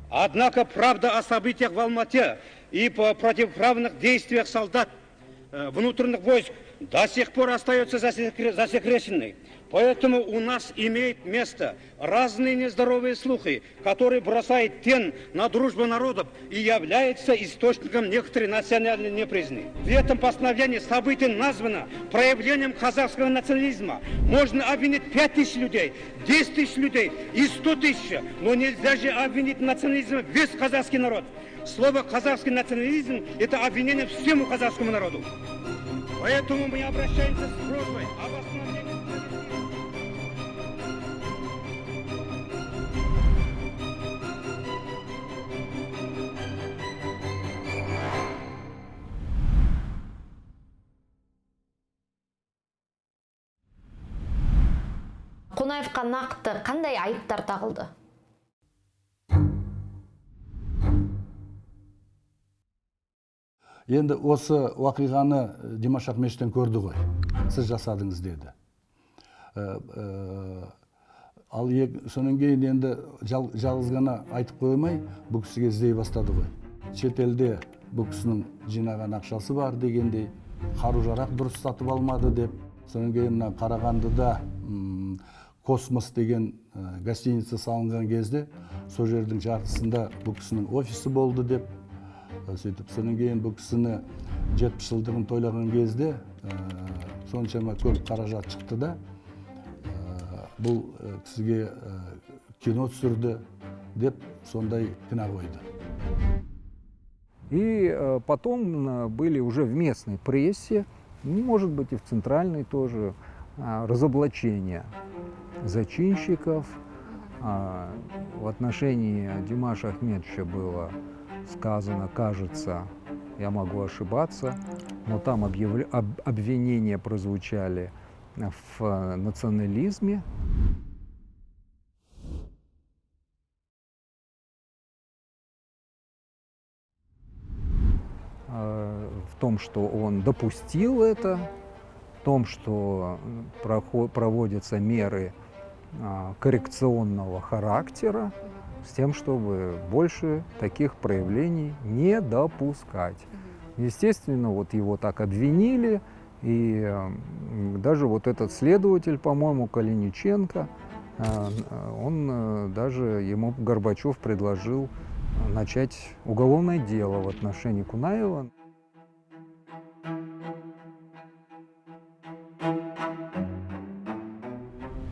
Однако правда о событиях в Алмате и по противоправных действиях солдат внутренних войск до сих пор остается засекреченной. Поэтому у нас имеет место разные нездоровые слухи, которые бросают тень на дружбу народов и являются источником некоторой национальной неприязни. В этом постановлении событие названо проявлением казахского национализма. Можно обвинить 5000 людей, 10 000 людей и 100 000, но нельзя же обвинить национализм весь казахский народ. Слово «казахский национализм» – это обвинение всему казахскому народу. Поэтому мы обращаемся с просьбой об остановлении. Кунаевқа нақты қандай айыптар тағылды? Енді осы уақиғаны Димаш Ахметовтен көрді ғой, сіз жасадыңыз деді. Ал сонан кейін енді жалғыз ғана айтып қоймай, бұл кісіге іздей бастады ғой. Шетелде бұл кісінің жинаған ақшасы бар дегендей, қару-жарақ дұрыс сатып алмады деп, Содан кейін мына Қарағандыда Космос деген гостиница салынған кезде, сол жердің жартысында бұл кісінің офисі болды деп, сөйтіп, содан кейін бұл кісіні 70 жылдығын тойлаған кезде соншама көп қаражат шықты да, бұл кісіге кино түсірді деп сондай кінә қойды. И потом были уже в местной прессе, может быть и в центральной тоже, разоблачения зачинщиков. В отношении Димаша Ахметовича было сказано, кажется, я могу ошибаться, но там обвинения прозвучали в национализме. В том, что он допустил это, в том, что проводятся меры коррекционного характера, с тем, чтобы больше таких проявлений не допускать. Естественно, вот его так обвинили, и даже вот этот следователь, по-моему, Калиниченко, он даже ему Горбачев предложил начать уголовное дело в отношении Кунаева.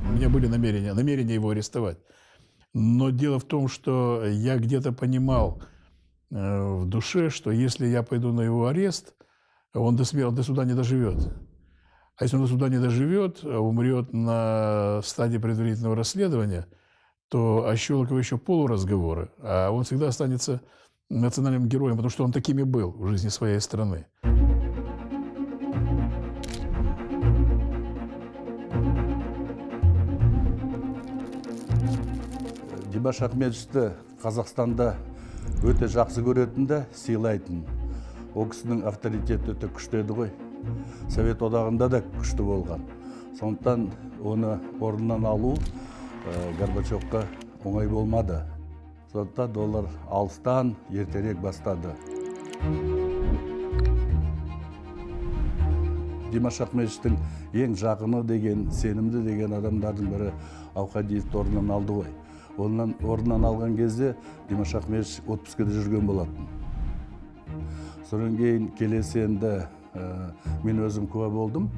У меня были намерения его арестовать. Но дело в том, что я где-то понимал в душе, что если я пойду на его арест, он до суда не доживет. А если он до суда не доживет, умрет на стадии предварительного расследования, то о Щелокове еще полуразговоры, а он всегда останется национальным героем, потому что он таким и был в жизни своей страны. Димаш Ахметовичті Қазақстанда өте жақсы көретін де, сыйлайтын. Ол кісінің авторитеті өте күшті еді ғой. Совет одағында да күшті болған. Сондықтан оны орнынан алу Горбачевқа оңай болмады. Сондықтан олар алыстан ертерек бастады. Димаш Ахметовичтің ең жақыны деген, сенімді деген адамдардың бірі Аухадиевті орнынан алды ғой. Орнынан алған кезде Димаш Ахметович отпускада жүрген болатын. Содан кейін келесі енді мен өзім куә болдым.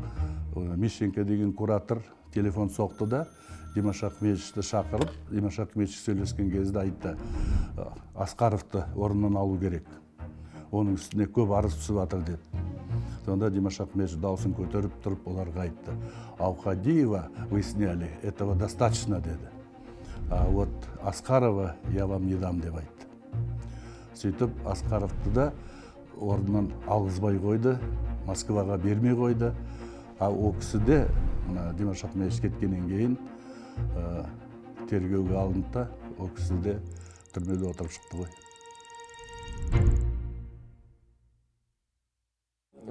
Мищенко деген куратор телефон соқты да, Димаш Ахметовичті шақырып, Димаш Ахметович сөйлескен кезде айтты, Асқаровты орнынан алу керек. Оның үстіне көп арыз түсіп жатыр деді. Сонда Димаш Ахметович даусын көтеріп тұрып оларға айтты. Аухадиева вы сняли, этого достаточно деді. А вот Асқарова я вам не дам деп айтты. Сөйтіп Асқаровты да орнынан алғызбай қойды, Москваға бермей қойды. А ол кісі де Димаш Ахметович кеткеннен кейін тергеуге алынды да, ол кісі де түрмеде отырып шықты ғой.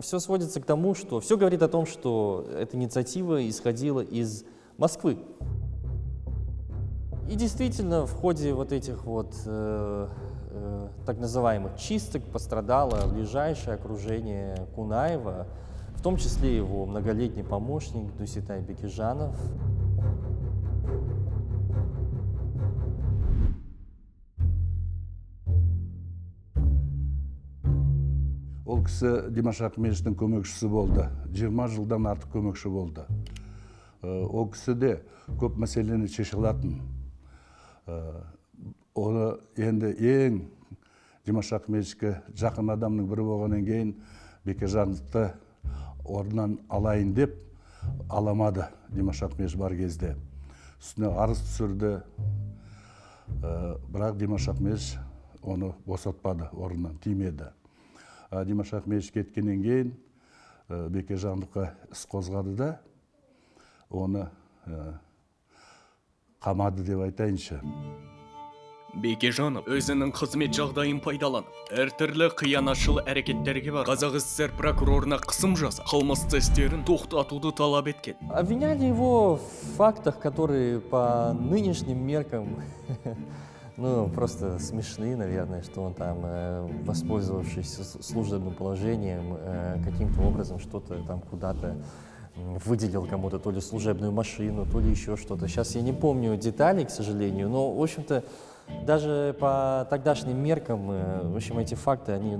Все сводится к тому, что все говорит о том, что эта инициатива исходила из Москвы. И действительно, в ходе вот этих вот так называемых чисток пострадало ближайшее окружение Кунаева, в том числе его многолетний помощник Дуситай Бекежанов. Ол кісі Димаш Ахметовичтің көмекшісі болды. 20 жылдан артық көмекші болды. Ол кісі де көп мәселені шеше алатын. Оны енді ең Димаш Ахметовичке жақын адамның бірі болғаннан кейін Бекежановты орнынан алайын деп аламады Димаш Ахметович бар кезде. Үстіне арыз түсірді, бірақ Димаш Ахметович оны босатпады, орнынан тимеді. Димаш Ахметович кеткеннен кейін Бекежановқа іс қозғады да, оны қамады деп айтайыншы. Бекежанов өзінің қызмет жағдайын пайдаланып, әртүрлі қиянатшыл әрекеттерге бар Қазақ СССР прокурорына қысым жасап, қылмысты істерін тоқтатуды талап еткен. Обвиняли его в фактах, которые по нынешним меркам ну, просто смешны, наверное, что он там, воспользовавшись служебным положением, каким-то образом что-то там куда-то выделил кому-то то ли служебную машину, то ли еще что-то. Сейчас я не помню деталей, к сожалению, но, в общем-то, даже по тогдашним меркам, в общем, эти факты, они,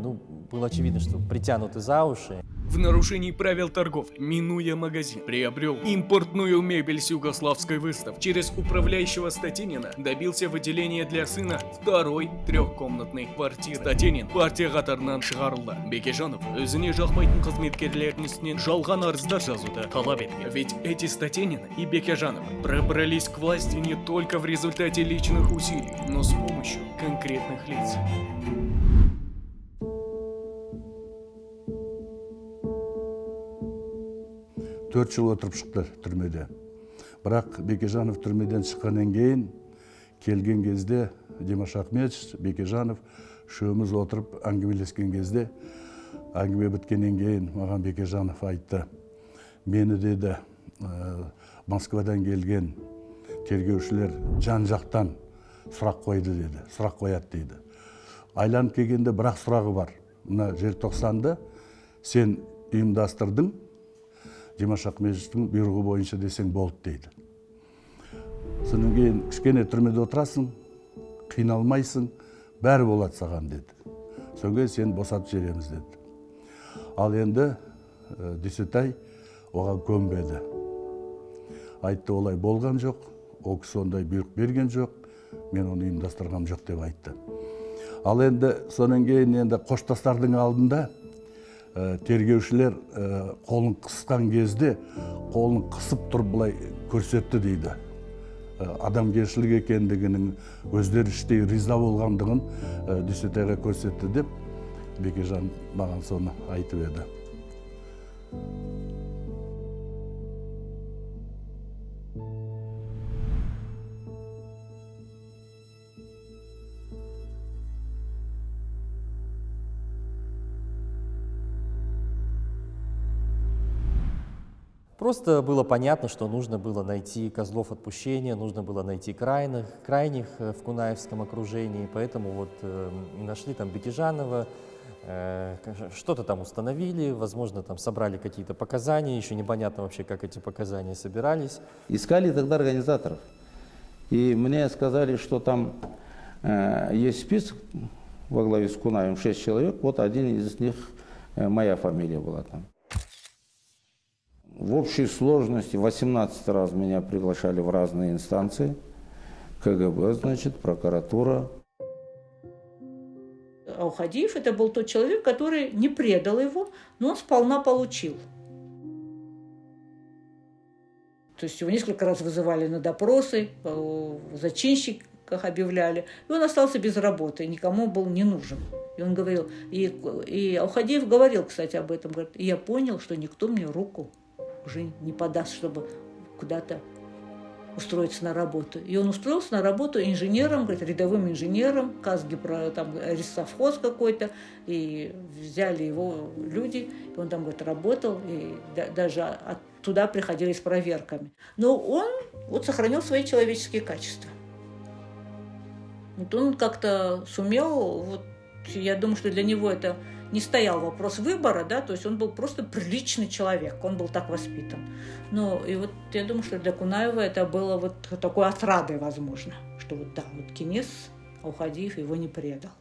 было очевидно, что притянуты за уши. В нарушении правил торговли, минуя магазин, приобрел импортную мебель с югославской выставки. Через управляющего Статинина добился выделения для сына второй трехкомнатной квартиры. Статинин партия қатарынан шығарылды. Бекежанов өзіне жақпайтын қызметкерлердің үстінен жалған арыздар жазуды талап еткен. Ведь эти Статинин и Бекежанов пробрались к власти не только в результате личных усилий, но с помощью конкретных лиц. Төрт жыл отырып шықты түрмеде. Бірақ Бекежанов түрмеден шыққаннан кейін келген кезде Димаш Ахметович, Бекежанов үшеуміз отырып әңгімелескен кезде, әңгіме біткеннен кейін маған Бекежанов айтты: мені деді, Москвадан келген тергеушілер жан жақтан сұрақ қойды деді, сұрақ қояды дейді. Айланып келгенде бірақ сұрағы бар: мына желтоқсанды сен ұйымдастырдың, Димаш Ахметовичтің бұйрығы бойынша десең болды дейді. Содан кейін кішкене түрмеде отырасың, қиналмайсың, бәрі болады саған деді. Содан кейін сен босатып жібереміз деді. Ал енді Дүйсетай оған көнбеді. Айтты, олай болған жоқ, ол кісі ондай бұйрық берген жоқ, мен оны ұйымдастырғам жоқ деп айтты. Ал енді содан кейін енді қоштастардың алдында тергеушілер қолын қысқан кезде қолын қысып тұрып былай көрсетті дейді. Адамгершілік екендігінің, өздері іштей риза болғандығын Дүйсетайға көрсетті деп Бекежан маған соны айтып еді. Просто было понятно, что нужно было найти козлов отпущения, нужно было найти крайних в Кунаевском окружении, поэтому вот нашли там Бекежанова, что-то там установили, возможно, там собрали какие-то показания, еще непонятно вообще, как эти показания собирались. Искали тогда организаторов, и мне сказали, что там есть список во главе с Кунаевым, 6 человек, вот один из них, моя фамилия была там. В общей сложности 18 раз меня приглашали в разные инстанции. КГБ, значит, прокуратура. Аухадиев это был тот человек, который не предал его, но он сполна получил. То есть его несколько раз вызывали на допросы, в зачинщиках объявляли, и он остался без работы, никому был не нужен. И он говорил, и Аухадиев говорил, кстати, об этом, говорит, и я понял, что никто мне руку уже не подаст, чтобы куда-то устроиться на работу. И он устроился на работу инженером, говорит, рядовым инженером, Казгипро, там, совхоз какой-то, и взяли его люди, и он там, говорит, работал, и даже туда приходили с проверками. Но он вот сохранил свои человеческие качества. Вот он как-то сумел, вот, я думаю, что для него это не стоял вопрос выбора, да, то есть он был просто приличный человек, он был так воспитан. Ну, и вот я думаю, что для Кунаева это было вот такой отрадой, возможно, что вот да, вот Кенес Аухадиев его не предал.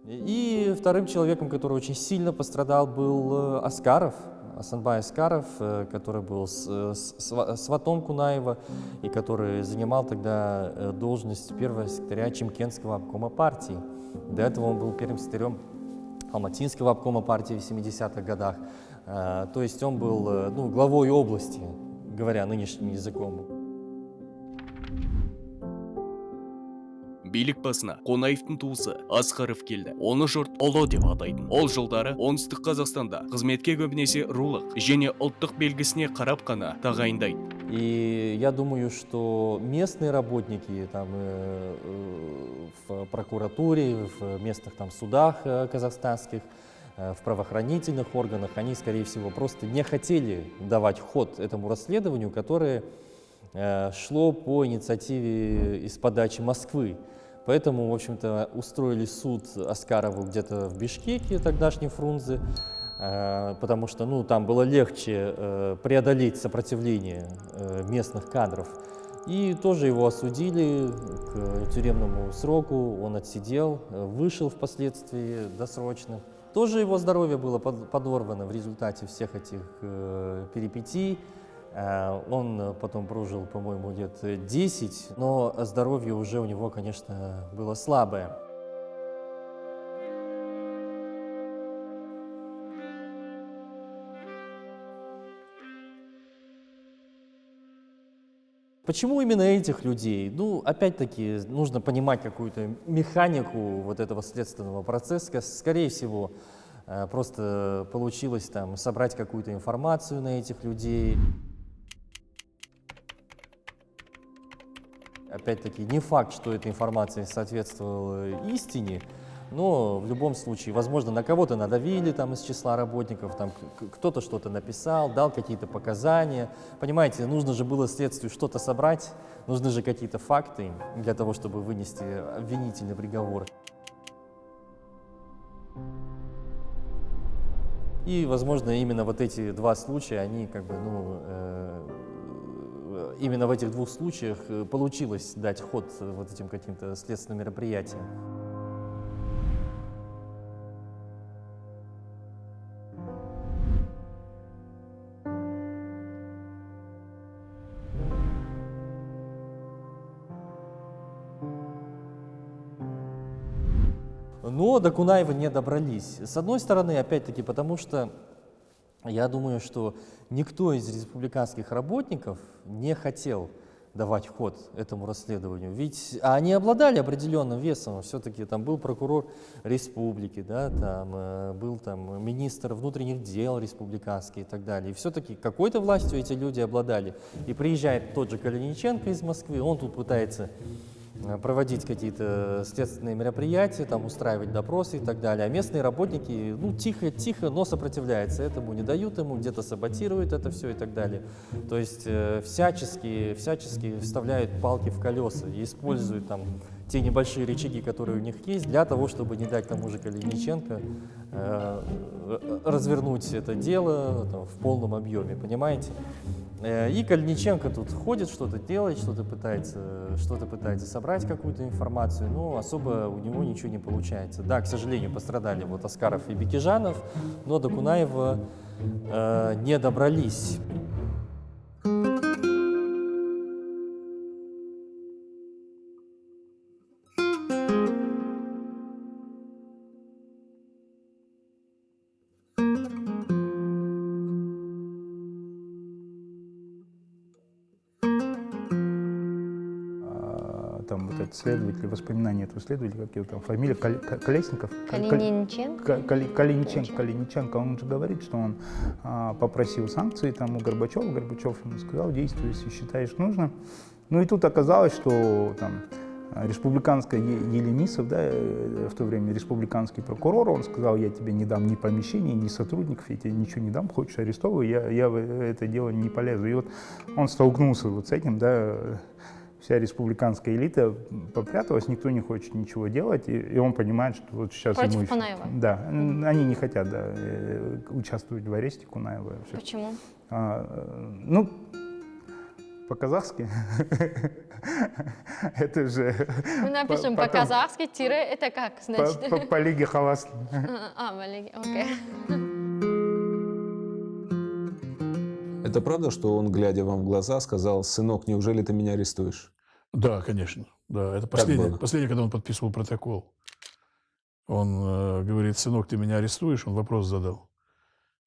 И вторым человеком, который очень сильно пострадал, был Аскаров, Асанбай Аскаров, который был сватом Кунаева и который занимал тогда должность первого секретаря Чимкентского обкома партии. До этого он был первым секретарем Алматинского обкома партии в 70-х годах. То есть он был главой области, говоря нынешним языком. Билік басына Қонаевтың туысы Асқаров келді. Оны жұрт ұлы деп атайтын. Ол жылдары оңтүстік Қазақстанда қызметке көбінесе рулық және ұлттық белгісіне қарап қана тағайындайды. И я думаю, что местные работники там, в прокуратуре, в местных там судах казахстанских, в правоохранительных органах, они, скорее всего, просто не хотели давать ход этому расследованию, которое шло по инициативе из подачи Москвы. Поэтому, в общем-то, устроили суд Аскарову где-то в Бишкеке, тогдашней Фрунзе. потому что ну, там было легче преодолеть сопротивление местных кадров. И тоже его осудили к тюремному сроку, он отсидел, вышел впоследствии досрочно. Тоже его здоровье было подорвано в результате всех этих перипетий. Он потом прожил, по-моему, лет 10, но здоровье уже у него, конечно, было слабое. Почему именно этих людей? Ну, опять-таки, нужно понимать какую-то механику вот этого следственного процесса. Скорее всего, просто получилось там собрать какую-то информацию на этих людей. Опять-таки, не факт, что эта информация соответствовала истине, но в любом случае, возможно, на кого-то надавили там из числа работников, там кто-то что-то написал, дал какие-то показания. Понимаете, нужно же было следствию что-то собрать, нужны же какие-то факты для того, чтобы вынести обвинительный приговор. И, возможно, именно вот эти два случая, они как бы, именно в этих двух случаях получилось дать ход вот этим каким-то следственным мероприятиям. Но до Кунаева не добрались. С одной стороны, опять-таки, потому что я думаю, что никто из республиканских работников не хотел давать ход этому расследованию. Ведь они обладали определенным весом. Все-таки там был прокурор республики, да, там, был там, министр внутренних дел республиканский и так далее. И все-таки какой-то властью эти люди обладали. И приезжает тот же Калиниченко из Москвы, он тут пытается проводить какие-то следственные мероприятия, там, устраивать допросы и так далее. А местные работники, ну, тихо, но сопротивляются этому, не дают ему, где-то саботируют это все и так далее. То есть всячески вставляют палки в колеса и используют там те небольшие рычаги, которые у них есть, для того, чтобы не дать тому же Калиниченко развернуть это дело там, в полном объеме, понимаете? И Калиниченко тут ходит, что-то делает, что-то пытается собрать какую-то информацию, но особо у него ничего не получается. Да, к сожалению, пострадали вот Аскаров и Бекежанов, но до Кунаева не добрались. Там вот этот следователь, воспоминания этого следователя, как его там фамилия, Колесников? Калиниченко. Он же говорит, что он попросил санкции там у Горбачева. Горбачев ему сказал, действуй, если считаешь нужно. Ну и тут оказалось, что там республиканская Елемисов, да, в то время республиканский прокурор, он сказал, я тебе не дам ни помещений, ни сотрудников, я тебе ничего не дам, хочешь арестовывай, я в это дело не полезу. И вот он столкнулся вот с этим, да, вся республиканская элита попряталась, никто не хочет ничего делать, и он понимает, что вот сейчас против ему... Кунаева? Да, они не хотят, да, участвовать в аресте Кунаева. Почему? Ну, по-казахски. Это же... Мы напишем по-казахски, тире, это как, значит? По Лиге Халас. По Лиге, окей. Это правда, что он, глядя вам в глаза, сказал, сынок, неужели ты меня арестуешь? Да, конечно. Да, это последнее, когда он подписывал протокол. Он говорит, сынок, ты меня арестуешь? Он вопрос задал.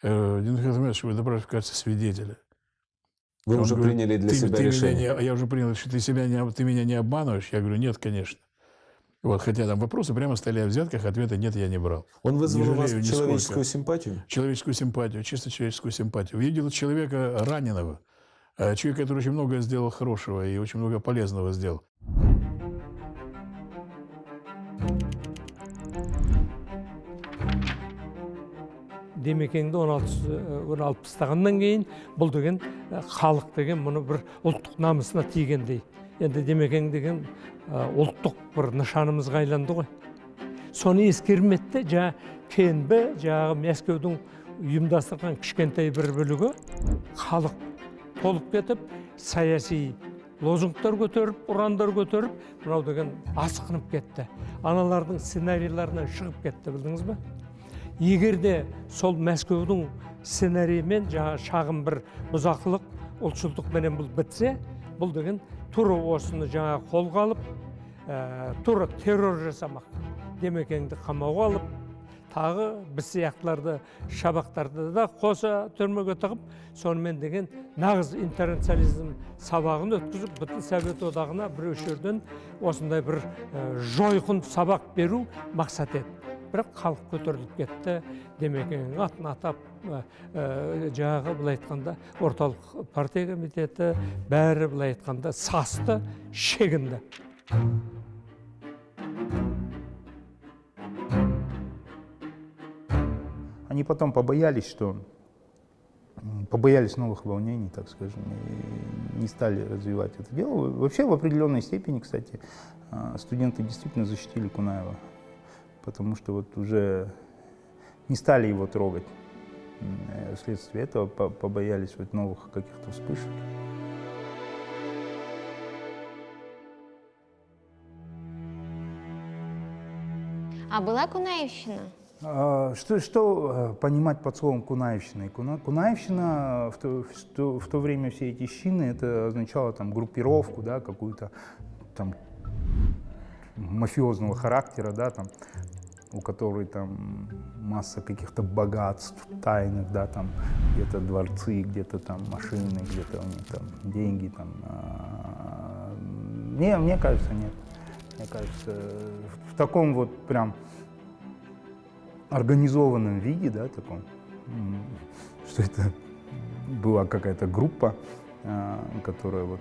Денис Ахмедович, вы добрались в качестве свидетеля. Вы уже приняли для себя решение? Я уже принял, что ты меня не обманываешь? Я говорю, нет, конечно. Вот, хотя там вопросы прямо стояли о взятках, ответа нет, я не брал. Он вызвал у вас нисколько. человеческую симпатию? Человеческую симпатию, чисто человеческую симпатию. Видел человека раненого, человека, который очень много сделал хорошего и очень много полезного сделал. Демекеңді 16 тастағаннан кейін бұл деген халық деген мұны бір ұлттық намысына тигендей. Енді Демекең деген ұлттық бір нышанымызға айланды ғой. Соны ескермеді, КНБ жаңағы Мәскеудің ұйымдастырған кішкентай бір бөлігі халық толып кетіп, саяси лозунгтар көтеріп, ұрандар көтеріп, мынау деген асқынып кетті. Аналардың сценарийларынан шығып кетті, білдіңіз бе? Егер де сол Мәскеудің сценариймен жаңа шағын бір бұзақылық, ұлтшылдық менен бұл бітсе, бұл деген тура осыны жаңа қолға алып, тура террор жасамақ. Демекеңді қамауға алып, тағы біз сияқтыларды, шабақтарды да қоса түрмеге тығып, сонымен деген нағыз интернационализм сабағын өткізіп, бүтін Совет одағына бір өшерден осындай бір жойқын сабақ беру мақсат еді. Бірақ халық көтеріліп кетті, демекеңнің атын атап, жаңағы былай айтқанда орталық партия комитеті бәрі былай айтқанда састы, шегінді. Они потом побоялись новых волнений, так скажем, и не стали развивать это дело. Вообще, в определенной степени, кстати, студенты действительно защитили Кунаева, потому что вот уже не стали его трогать. Вследствие этого побоялись вот новых каких-то вспышек. А была Кунаевщина? Что понимать под словом Кунаевщина? Кунаевщина в то время все эти щины, это означало там группировку, да, какую-то там мафиозного характера, да, там, у которой там масса каких-то богатств тайных, да, там где-то дворцы, где-то там машины, где-то у них там деньги, там. Мне кажется, нет. Мне кажется, в таком вот прям организованном виде, да, таком, что это была какая-то группа, которая вот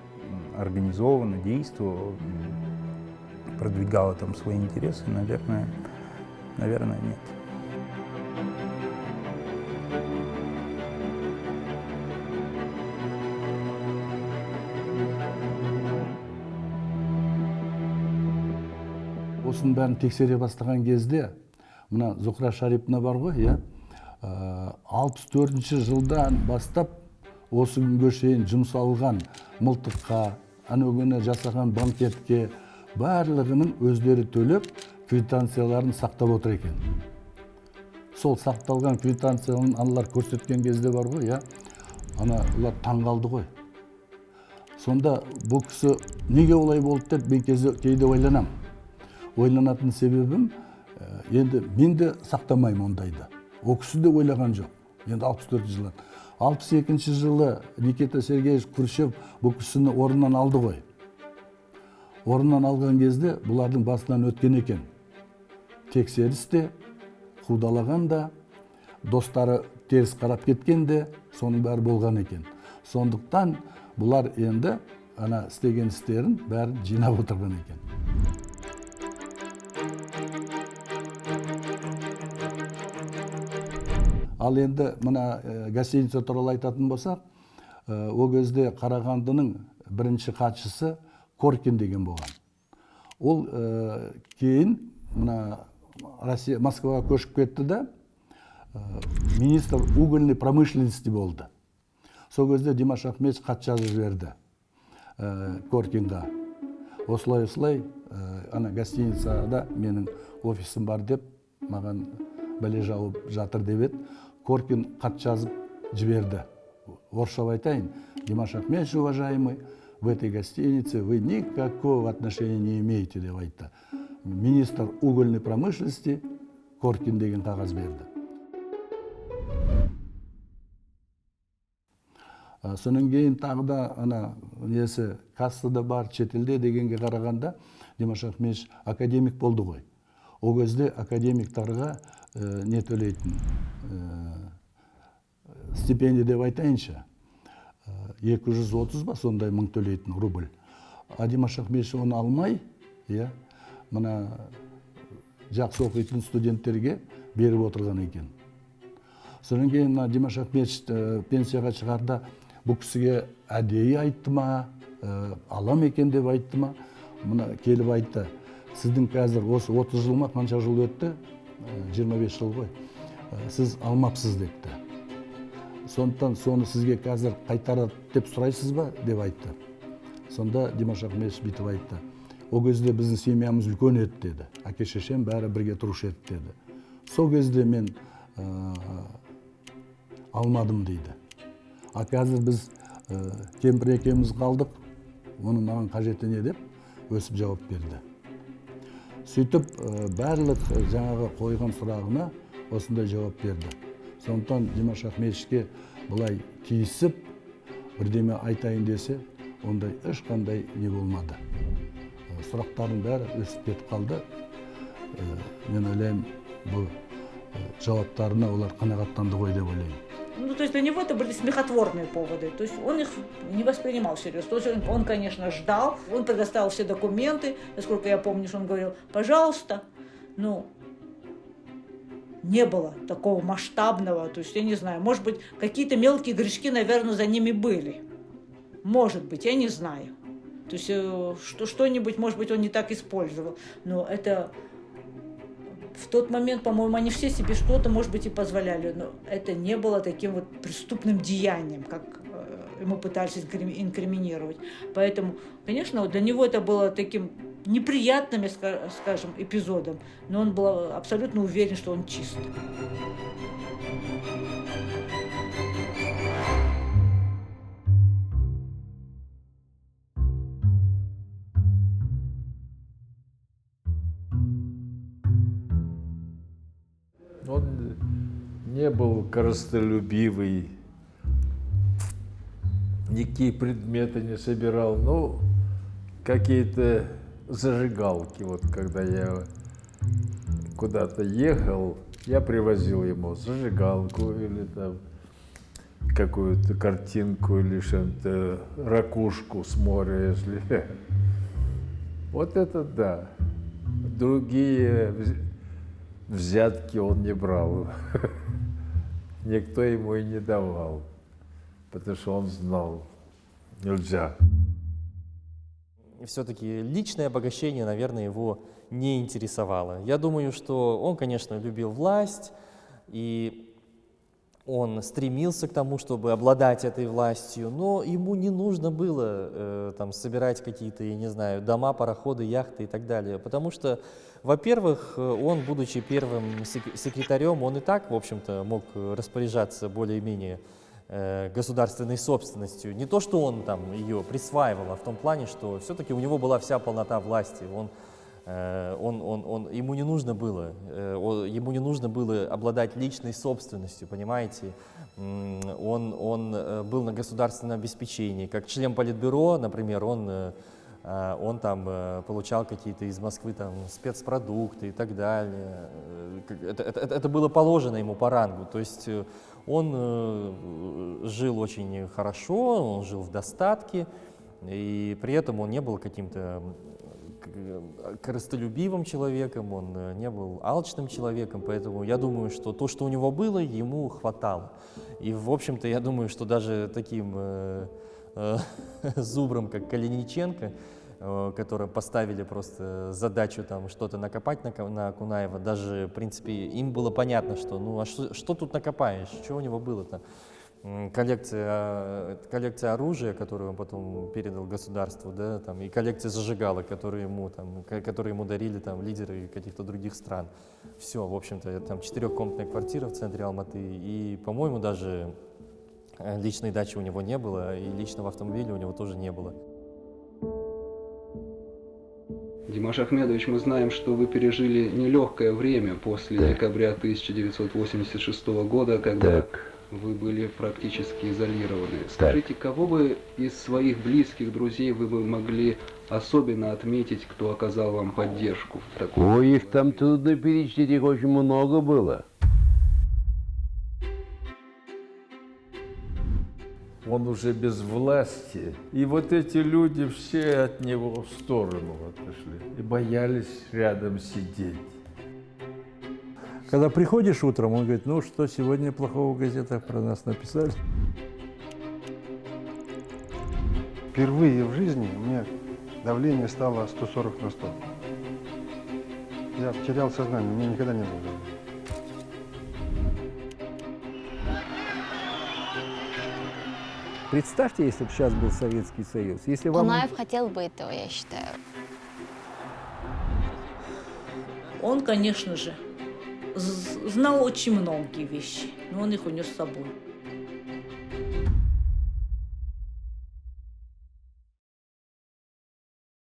организованно действовала, продвигала там свои интересы, наверное, нет. Осының бәрін тексере бастаған кезде, мына Зухра Шариповна бар ғой, иә, 64-ші жылдан бастап осы күнге шейін жұмсалған мылтыққа, анөгені жасаған банкетке барлығының өздері төлеп, квитанцияларын сақтап отыр екен. Сол сақталған квитанцияларын аналар көрсеткен кезде бар ғой, иә, олар таңғалды ғой. Сонда бұл кісі неге олай болды деп мен кейде ойланам. Ойланатын себебім, енді мен де сақтамаймын ондайды. О кісі де ойлаған жоқ. Енді 64 жылдан. 62 жылы Никита Сергеевич Хрущев бұл кісіні орнынан алды ғой. Орнынан алған кезде бұлардың басынан өткен екен. Тексерісте, қудалаған да, достары теріс қарап кеткен де, соның бәрі болған екен. Сондықтан бұлар енді істеген істерін бәрін жинап отырған екен. Ал енді мына гостиница туралы айтатын болсақ, о кезде Қарағандының бірінші хатшысы Коркин деген болған. Ол кейін Москваға көшіп кетті да, министр угольной промышленности болды. Сол кезде Димаш Ахметович хат жазып жіберді Коркинға. Осылай, гостиницада менің офисім бар деп, маған бәле жауып жатыр деп еді. Коркин хат жазып жіберді. Орысша айтайын, Димаш Ахметович, уважаемый, в этой гостинице вы никакого отношения не имеете, деп айтты. Министр угольной промышленности Коркин деген қағаз берді. Сонан кейін тағы да кассада бар, шетелде дегенге қарағанда Димаш Ахметович академик болды ғой. О кезде академиктарға не төлейтін? Стипендия деп айтайыншы. 230 ба сондай мың төлейтін рубль. А Димаш Ахметович оны алмай, мына жақсы оқитын студенттерге беріп отырған екен. Сонан кейін Димаш Ахметович пенсияға шығарда бұл кісіге әдейі айтты ма, алам екен деп айтты ма, мына келіп айтты. Сіздің қазір осы 30 жыл ма, қанша жыл өтті, 25 жыл ғой, сіз алмапсыз депті. Сондықтан соны сізге қазір қайтарады деп сұрайсыз ба деп айтты. Сонда Димаш Ахметович бүйтіп айтты. О кезде біздің семьямыз үлкен еді деді. Әке шешем бәрі бірге тұрушы еді деді. Сол кезде мен алмадым дейді. А қазір біз кемпір екеуміз қалдық, оның маған қажеті не деп өсіп жауап берді. Сөйтіп барлық жаңағы қойған сұрағына осындай жауап берді. Сондықтан Димаш Ахметовичке бұлай тиісіп, бірдеме айтайын десе, ондай ешқандай не болмады. Сұрақтардың бәрі өсіп кетіп қалды. Мен ойлаймын, бұл жауаптарына олар қанағаттанды ғой деп ойлаймын. Ну, то есть для него это были смехотворные поводы, то есть он их не воспринимал всерьез. То есть он, конечно, ждал, он предоставил все документы, насколько я помню, что он говорил, пожалуйста, ну, не было такого масштабного, то есть, я не знаю, может быть, какие-то мелкие грешки, наверное, за ними были. Может быть, я не знаю. То есть что-нибудь, может быть, он не так использовал, но это... В тот момент, по-моему, они все себе что-то, может быть, и позволяли, но это не было таким вот преступным деянием, как ему пытались инкриминировать. Поэтому, конечно, для него это было таким неприятным, скажем, эпизодом, но он был абсолютно уверен, что он чист. Он не был корыстолюбивый, никакие предметы не собирал, ну, какие-то зажигалки. Вот когда я куда-то ехал, я привозил ему зажигалку или там какую-то картинку или что-то, ракушку с моря, если... Вот это да. Другие взятки он не брал. Никто ему и не давал, потому что он знал, нельзя. Все-таки личное обогащение, наверное, его не интересовало. Я думаю, что он, конечно, любил власть, и он стремился к тому, чтобы обладать этой властью, но ему не нужно было там собирать какие-то, я не знаю, дома, пароходы, яхты и так далее, потому что, во-первых, он, будучи первым секретарем, он и так, в общем-то, мог распоряжаться более-менее государственной собственностью. Не то, что он там ее присваивал, а в том плане, что все-таки у него была вся полнота власти. Ему не нужно было обладать личной собственностью, понимаете? Он был на государственном обеспечении. Как член Политбюро, например, он там получал какие-то из Москвы там спецпродукты и так далее. Это было положено ему по рангу. То есть он жил очень хорошо, он жил в достатке, и при этом он не был каким-то корыстолюбивым человеком, он не был алчным человеком, поэтому я думаю, что то, что у него было, ему хватало. И, в общем-то, я думаю, что даже таким зубрам, как Калиниченко, которым поставили просто задачу там что-то накопать на Кунаева, даже, в принципе, им было понятно, что, ну, а что тут накопаешь, что у него было-то? Коллекция оружия, которую он потом передал государству, да, там, и коллекция зажигалок, которые ему дарили там, лидеры каких-то других стран. Все, в общем-то, там 4-комнатная квартира в центре Алматы, и, по-моему, даже личной дачи у него не было, и личного автомобиля у него тоже не было. Димаш Ахмедович, мы знаем, что вы пережили нелегкое время после декабря 1986 года, когда вы были практически изолированы. Скажите, кого бы из своих близких друзей вы бы могли особенно отметить, кто оказал вам поддержку? Ой, их там трудно перечислить, их очень много было. Он уже без власти. И вот эти люди все от него в сторону отошли и боялись рядом сидеть. Когда приходишь утром, он говорит, ну что, сегодня плохого в газетах про нас написали? Впервые в жизни у меня давление стало 140 на 100. Я потерял сознание, у меня никогда не было давления. Представьте, если бы сейчас был Советский Союз. Если вам... Кунаев хотел бы этого, я считаю. Он, конечно же, знал очень многие вещи, но он их унес с собой.